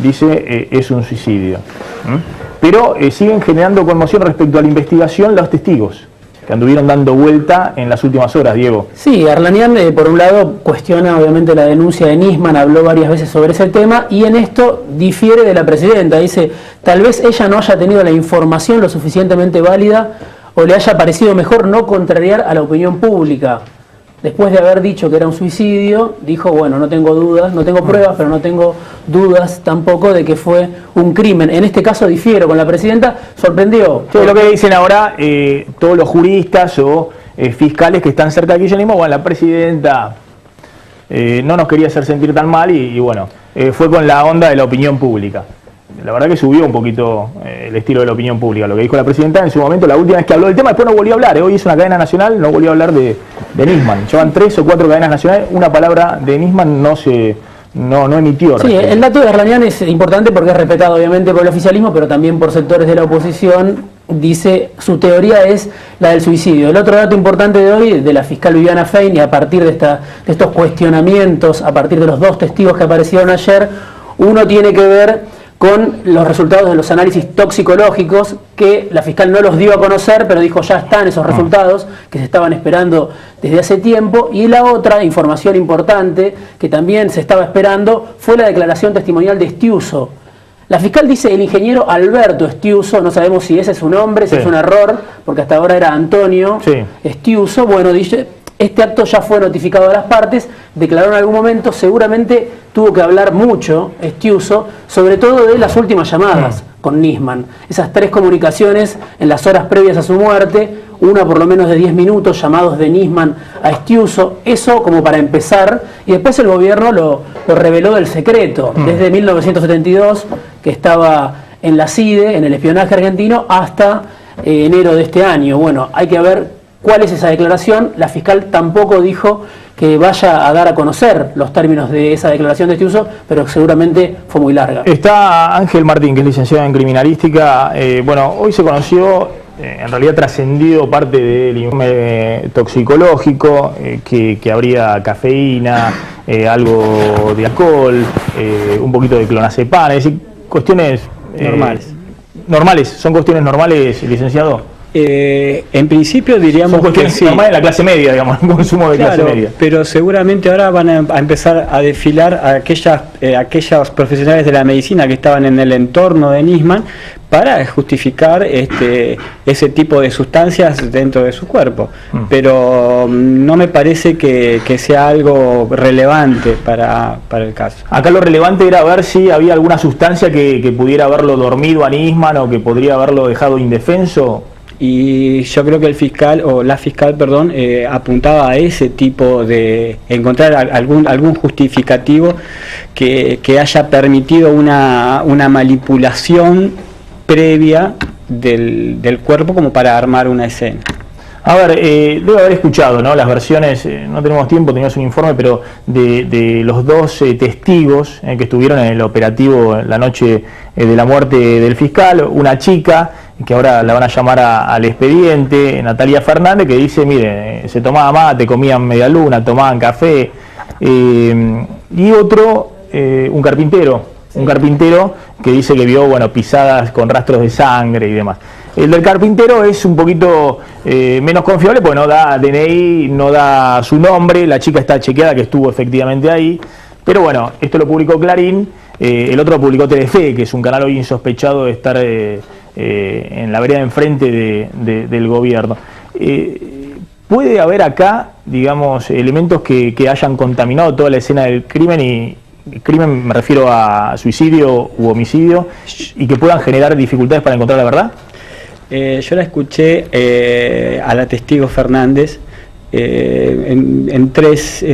dice es un suicidio. Pero siguen generando conmoción respecto a la investigación los testigos que anduvieron dando vuelta en las últimas horas, Diego. Sí, Arlanian por un lado cuestiona obviamente la denuncia de Nisman, habló varias veces sobre ese tema y en esto difiere de la presidenta. Dice, tal vez ella no haya tenido la información lo suficientemente válida o le haya parecido mejor no contrariar a la opinión pública. Después de haber dicho que era un suicidio, dijo, bueno, no tengo dudas, no tengo pruebas, pero no tengo dudas tampoco de que fue un crimen. En este caso difiero con la presidenta, sorprendió. Sí, lo que dicen ahora todos los juristas o fiscales que están cerca de kirchnerismo, bueno, la presidenta no nos quería hacer sentir tan mal y bueno, fue con la onda de la opinión pública. La verdad que subió un poquito el estilo de la opinión pública, lo que dijo la presidenta en su momento, la última vez que habló del tema, después no volvió a hablar. Hoy es una cadena nacional, no volvió a hablar de Nisman. Llevan 3 o 4 cadenas nacionales, una palabra de Nisman no emitió. Sí, el dato de Arlanian es importante porque es respetado obviamente por el oficialismo, pero también por sectores de la oposición. Dice, su teoría es la del suicidio. El otro dato importante de hoy, de la fiscal Viviana Fein, y a partir de estos cuestionamientos, a partir de los 2 testigos que aparecieron ayer, uno tiene que ver con los resultados de los análisis toxicológicos que la fiscal no los dio a conocer, pero dijo ya están esos resultados que se estaban esperando desde hace tiempo. Y la otra información importante que también se estaba esperando fue la declaración testimonial de Estiuso. La fiscal dice el ingeniero Alberto Estiuso, no sabemos si ese es su nombre, si es un error, porque hasta ahora era Antonio Estiuso. Bueno, dice, este acto ya fue notificado a las partes, declaró en algún momento, seguramente tuvo que hablar mucho Estiuso, sobre todo de las últimas llamadas con Nisman. Esas 3 comunicaciones en las horas previas a su muerte, una por lo menos de 10 minutos, llamados de Nisman a Estiuso, eso como para empezar, y después el gobierno lo reveló del secreto, desde 1972, que estaba en la CIDE, en el espionaje argentino, hasta enero de este año. Bueno, hay que ver cuál es esa declaración. La fiscal tampoco dijo que vaya a dar a conocer los términos de esa declaración de Estiuso, pero seguramente fue muy larga. Está Ángel Martín, que es licenciado en criminalística. Bueno, hoy se conoció, en realidad trascendido parte del informe toxicológico, que habría cafeína, algo de alcohol, un poquito de clonazepam, es decir, cuestiones normales. Normales, ¿son cuestiones normales, licenciado? En principio diríamos que sí. Normal de la clase media, digamos, un consumo de clase media. Pero seguramente ahora van a empezar a desfilar a aquellos profesionales de la medicina que estaban en el entorno de Nisman para justificar ese tipo de sustancias dentro de su cuerpo. Pero no me parece que sea algo relevante para el caso. Acá lo relevante era ver si había alguna sustancia que pudiera haberlo dormido a Nisman o que podría haberlo dejado indefenso. Y yo creo que el fiscal, o la fiscal, perdón, apuntaba a ese tipo de encontrar algún justificativo que haya permitido una manipulación previa del cuerpo como para armar una escena. A ver, debo haber escuchado, ¿no?, las versiones, no tenemos tiempo, teníamos un informe, pero de los dos testigos que estuvieron en el operativo la noche de la muerte del fiscal, una chica, que ahora la van a llamar al expediente, Natalia Fernández, que dice, mire, se tomaba mate, comían media luna, tomaban café, y otro, un carpintero que dice que vio, bueno, pisadas con rastros de sangre y demás. El del carpintero es un poquito menos confiable porque no da DNI, no da su nombre, la chica está chequeada que estuvo efectivamente ahí, pero bueno, esto lo publicó Clarín, el otro lo publicó Telefe, que es un canal hoy insospechado de estar en la vereda de enfrente del gobierno. ¿Puede haber acá, digamos, elementos que hayan contaminado toda la escena del crimen y crimen, me refiero a suicidio u homicidio, y que puedan generar dificultades para encontrar la verdad? Yo la escuché a la testigo Fernández en tres,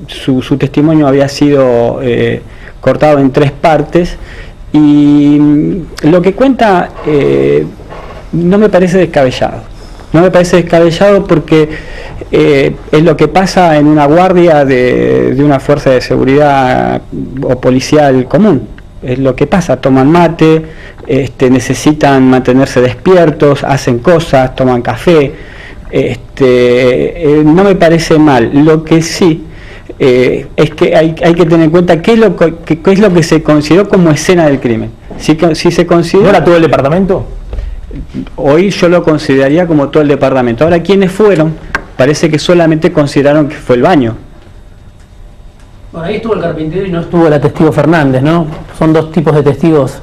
su testimonio había sido cortado en 3 partes, y lo que cuenta no me parece descabellado. No me parece descabellado porque es lo que pasa en una guardia de una fuerza de seguridad o policial común. Es lo que pasa, toman mate, necesitan mantenerse despiertos, hacen cosas, toman café. No me parece mal. Lo que sí es que hay que tener en cuenta qué es lo que se consideró como escena del crimen. Si se considera... ¿No era todo el departamento? Hoy yo lo consideraría como todo el departamento. Ahora, ¿quiénes fueron? Parece que solamente consideraron que fue el baño. Bueno, ahí estuvo el carpintero y no estuvo la testigo Fernández, ¿no? Son 2 tipos de testigos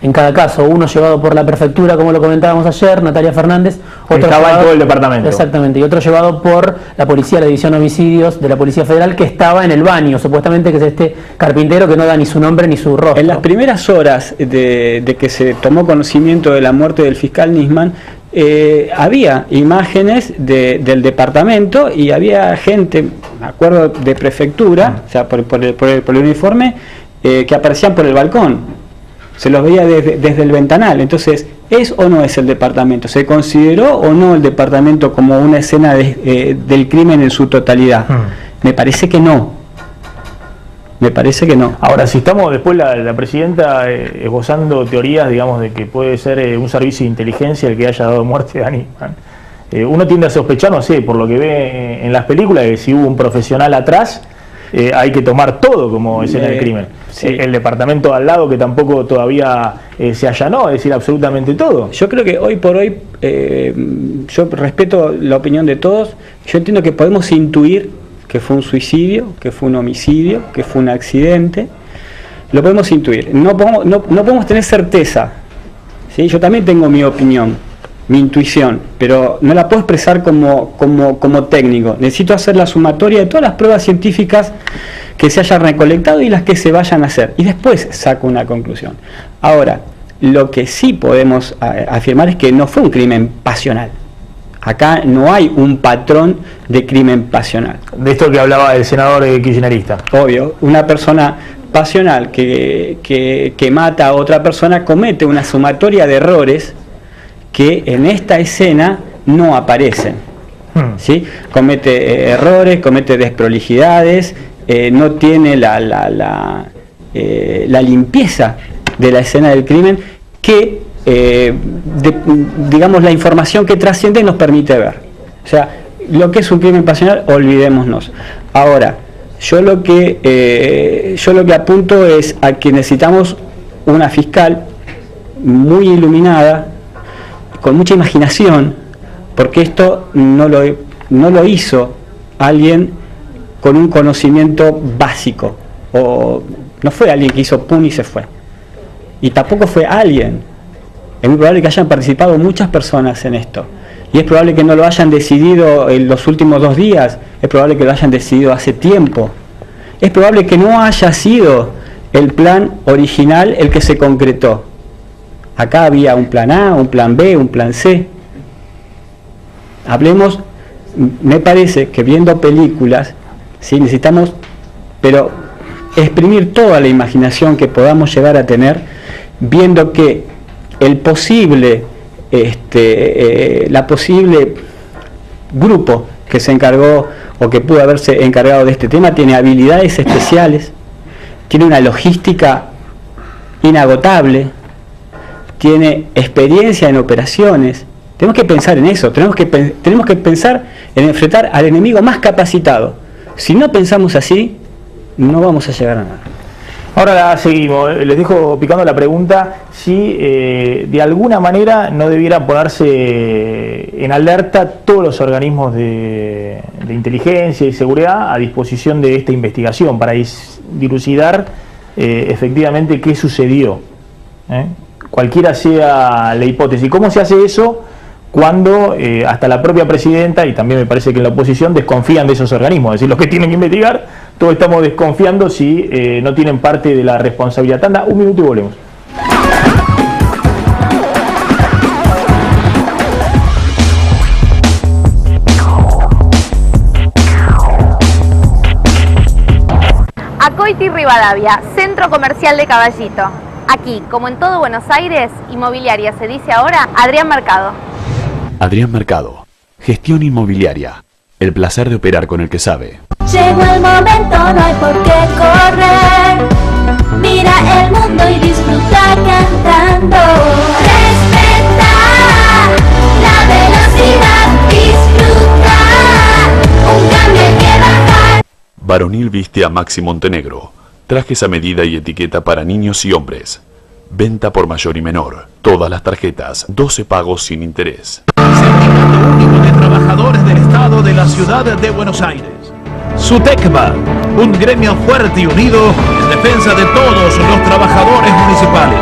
en cada caso. Uno llevado por la prefectura, como lo comentábamos ayer, Natalia Fernández. Otro estaba llevado, en todo el departamento. Exactamente. Y otro llevado por la policía, la división de homicidios de la Policía Federal, que estaba en el baño, supuestamente, que es este carpintero que no da ni su nombre ni su rostro. En las primeras horas de que se tomó conocimiento de la muerte del fiscal Nisman, había imágenes del departamento y había gente, me acuerdo, de prefectura, o sea, por el uniforme, que aparecían por el balcón. Se los veía desde el ventanal. Entonces, ¿es o no es el departamento? ¿Se consideró o no el departamento como una escena del crimen en su totalidad? Me parece que no. Me parece que no. Ahora, si estamos después la presidenta esbozando teorías, digamos, de que puede ser un servicio de inteligencia el que haya dado muerte a Nisman, uno tiende a sospechar, no sé, por lo que ve en las películas, que si hubo un profesional atrás, hay que tomar todo como escena del crimen. Sí. El departamento al lado, que tampoco todavía se allanó, es decir, absolutamente todo. Yo creo que hoy por hoy, yo respeto la opinión de todos, yo entiendo que podemos intuir que fue un suicidio, que fue un homicidio, que fue un accidente, lo podemos intuir, no podemos tener certeza, ¿sí? Yo también tengo mi opinión, mi intuición, pero no la puedo expresar como técnico. Necesito hacer la sumatoria de todas las pruebas científicas que se hayan recolectado y las que se vayan a hacer, y después saco una conclusión. Ahora, lo que sí podemos afirmar es que no fue un crimen pasional. Acá no hay un patrón de crimen pasional. De esto que hablaba el senador kirchnerista. Obvio, una persona pasional que mata a otra persona comete una sumatoria de errores que en esta escena no aparecen. ¿Sí? Comete errores, comete desprolijidades, no tiene la limpieza de la escena del crimen que, digamos, la información que trasciende nos permite ver. O sea, lo que es un crimen pasional, olvidémonos. Ahora, yo lo que apunto es a que necesitamos una fiscal muy iluminada, con mucha imaginación, porque esto no lo hizo alguien con un conocimiento básico, o no fue alguien que hizo pum y se fue, y tampoco fue alguien. Es muy probable que hayan participado muchas personas en esto, y es probable que no lo hayan decidido en los últimos 2 días, es probable que lo hayan decidido hace tiempo, es probable que no haya sido el plan original el que se concretó. Acá había un plan A, un plan B, un plan C. Hablemos, me parece que viendo películas, ¿sí? Necesitamos, pero exprimir toda la imaginación que podamos llegar a tener, viendo que el posible, la posible grupo que se encargó o que pudo haberse encargado de este tema tiene habilidades especiales, tiene una logística inagotable, tiene experiencia en operaciones. Tenemos que pensar en eso, tenemos que pensar en enfrentar al enemigo más capacitado. Si no pensamos así, no vamos a llegar a nada. Ahora la seguimos. Les dejo picando la pregunta si de alguna manera no debieran ponerse en alerta todos los organismos de inteligencia y seguridad a disposición de esta investigación para dilucidar efectivamente qué sucedió. Cualquiera sea la hipótesis. ¿Cómo se hace eso cuando hasta la propia presidenta, y también me parece que en la oposición, desconfían de esos organismos? Es decir, los que tienen que investigar, todos estamos desconfiando si no tienen parte de la responsabilidad. Tanda, 1 minuto y volvemos. Acoiti Rivadavia, Centro Comercial de Caballito. Aquí, como en todo Buenos Aires, inmobiliaria se dice ahora Adrián Mercado. Adrián Mercado, gestión inmobiliaria. El placer de operar con el que sabe. Llegó el momento, no hay por qué correr. Mira el mundo y disfruta cantando. Respeta la velocidad, disfruta. Un cambio hay que bajar. Varonil viste a Maxi Montenegro. Trajes a medida y etiqueta para niños y hombres. Venta por mayor y menor. Todas las tarjetas, 12 pagos sin interés. Sindicato Único de Trabajadores del Estado de la Ciudad de Buenos Aires. SUTECBA, un gremio fuerte y unido en defensa de todos los trabajadores municipales.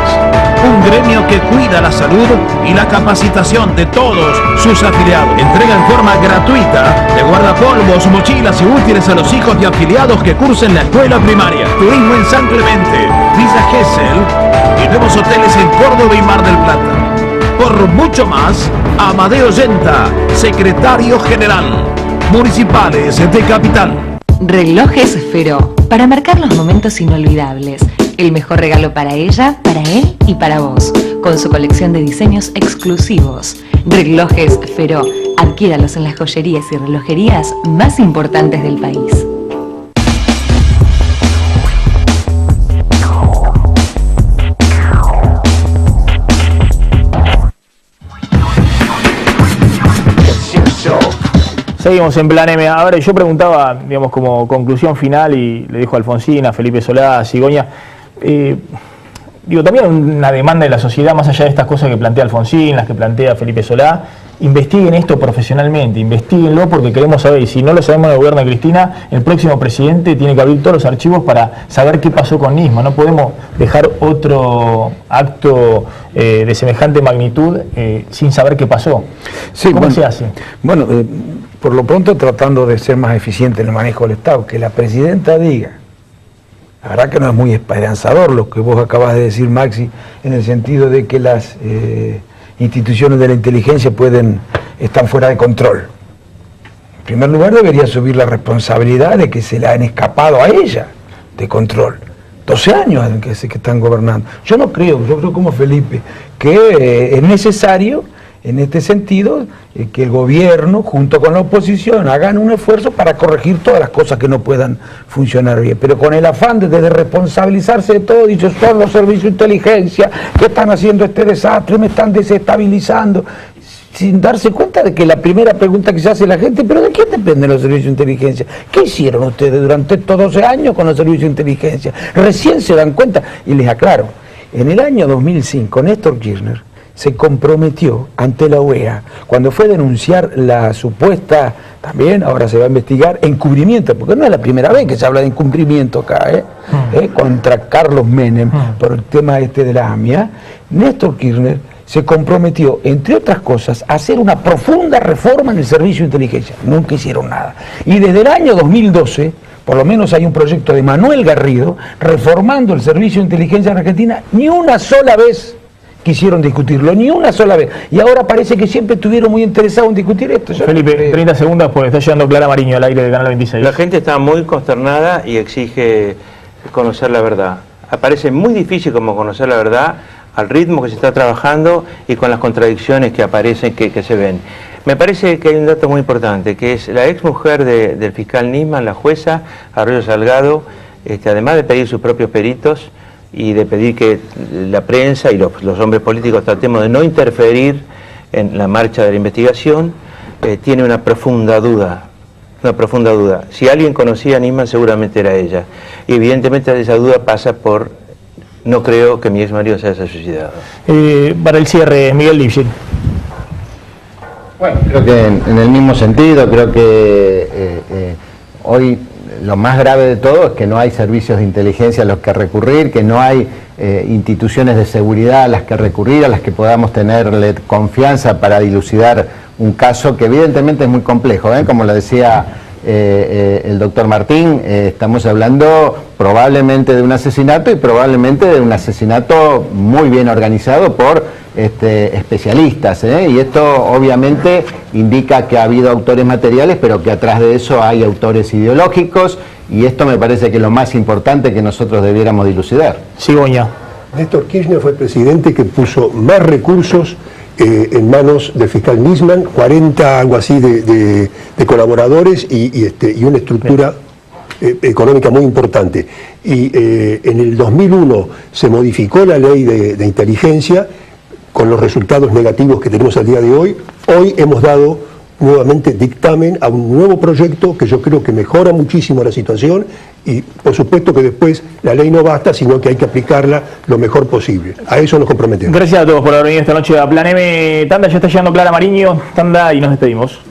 Un gremio que cuida la salud y la capacitación de todos sus afiliados. Entrega en forma gratuita de guardapolvos, mochilas y útiles a los hijos de afiliados que cursen la escuela primaria. Turismo en San Clemente, Villa Gesell y nuevos hoteles en Córdoba y Mar del Plata. Por mucho más, Amadeo Yenta, secretario general. Municipales de Capital. Relojes Feró, para marcar los momentos inolvidables. El mejor regalo para ella, para él y para vos, con su colección de diseños exclusivos. Relojes Feró, adquiéralos en las joyerías y relojerías más importantes del país. Seguimos en Plan M. Ahora yo preguntaba, digamos, como conclusión final, y le dijo a Alfonsín, a Felipe Solá, a Cigoña, también una demanda de la sociedad, más allá de estas cosas que plantea Alfonsín, las que plantea Felipe Solá, investiguen esto profesionalmente, investiguenlo, porque queremos saber, y si no lo sabemos en el gobierno de Cristina, el próximo presidente tiene que abrir todos los archivos para saber qué pasó con Nisman. No podemos dejar otro acto de semejante magnitud sin saber qué pasó. Sí, ¿Cómo se hace? Bueno, por lo pronto tratando de ser más eficiente en el manejo del Estado, que la presidenta diga, la verdad que no es muy esperanzador lo que vos acabas de decir, Maxi, en el sentido de que las instituciones de la inteligencia están fuera de control. En primer lugar, debería subir la responsabilidad de que se le han escapado a ella de control. 12 años en que están gobernando. Yo creo como Felipe, que es necesario, en este sentido, que el gobierno, junto con la oposición, hagan un esfuerzo para corregir todas las cosas que no puedan funcionar bien. Pero con el afán de responsabilizarse de todo, dicho, son los servicios de inteligencia que están haciendo este desastre, me están desestabilizando, sin darse cuenta de que la primera pregunta que se hace la gente, ¿pero de quién dependen los servicios de inteligencia? ¿Qué hicieron ustedes durante estos 12 años con los servicios de inteligencia? Recién se dan cuenta, y les aclaro, en el año 2005, Néstor Kirchner se comprometió ante la OEA, cuando fue a denunciar la supuesta, también ahora se va a investigar, encubrimiento, porque no es la primera vez que se habla de encubrimiento acá, contra Carlos Menem, por el tema de la AMIA. Néstor Kirchner se comprometió, entre otras cosas, a hacer una profunda reforma en el servicio de inteligencia. Nunca hicieron nada. Y desde el año 2012, por lo menos hay un proyecto de Manuel Garrido, reformando el servicio de inteligencia en Argentina, ni una sola vez quisieron discutirlo, ni una sola vez. Y ahora parece que siempre estuvieron muy interesados en discutir esto. Felipe, 30 segundos, pues está llegando Clara Mariño al aire de Canal 26. La gente está muy consternada y exige conocer la verdad. Parece muy difícil como conocer la verdad al ritmo que se está trabajando y con las contradicciones que aparecen, que se ven. Me parece que hay un dato muy importante, que es la ex mujer del fiscal Nisman, la jueza Arroyo Salgado, además de pedir sus propios peritos y de pedir que la prensa y los hombres políticos tratemos de no interferir en la marcha de la investigación, tiene una profunda duda. Si alguien conocía a Nisman, seguramente era ella. Y evidentemente esa duda pasa por: no creo que mi ex marido se haya suicidado. Para el cierre, Miguel Lipschitz. Bueno, creo que en el mismo sentido, creo que hoy lo más grave de todo es que no hay servicios de inteligencia a los que recurrir, que no hay instituciones de seguridad a las que recurrir, a las que podamos tenerle confianza para dilucidar un caso que evidentemente es muy complejo, como lo decía el doctor Martín, estamos hablando probablemente de un asesinato y probablemente de un asesinato muy bien organizado por especialistas, y esto obviamente indica que ha habido autores materiales, pero que atrás de eso hay autores ideológicos, y esto me parece que es lo más importante que nosotros debiéramos dilucidar. Cigoña. Néstor Kirchner fue el presidente que puso más recursos en manos del fiscal Nisman, 40 algo así de colaboradores y una estructura económica muy importante. Y en el 2001 se modificó la ley de inteligencia con los resultados negativos que tenemos al día de hoy. Hoy hemos dado nuevamente dictamen a un nuevo proyecto que yo creo que mejora muchísimo la situación, y por supuesto que después la ley no basta, sino que hay que aplicarla lo mejor posible. A eso nos comprometemos. Gracias a todos por haber venido esta noche a Plan M. Tanda, ya está llegando Clara Mariño, tanda, y nos despedimos.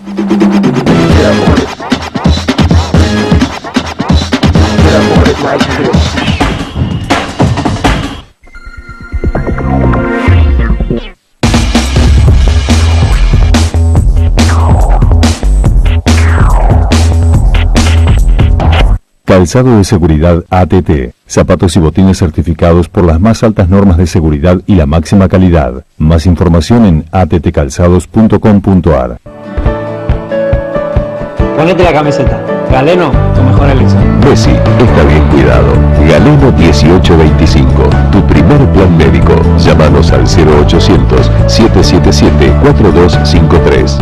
Calzado de seguridad ATT. Zapatos y botines certificados por las más altas normas de seguridad y la máxima calidad. Más información en attcalzados.com.ar. Ponete la camiseta. Galeno, tu mejor elección. Messi está bien cuidado. Galeno 1825. Tu primer plan médico. Llámanos al 0800 777 4253.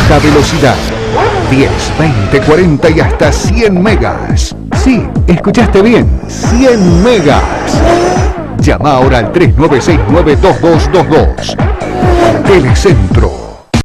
Alta velocidad, 10, 20, 40 y hasta 100 megas. Sí, escuchaste bien, 100 megas. Llama ahora al 3969-2222. Telecentro.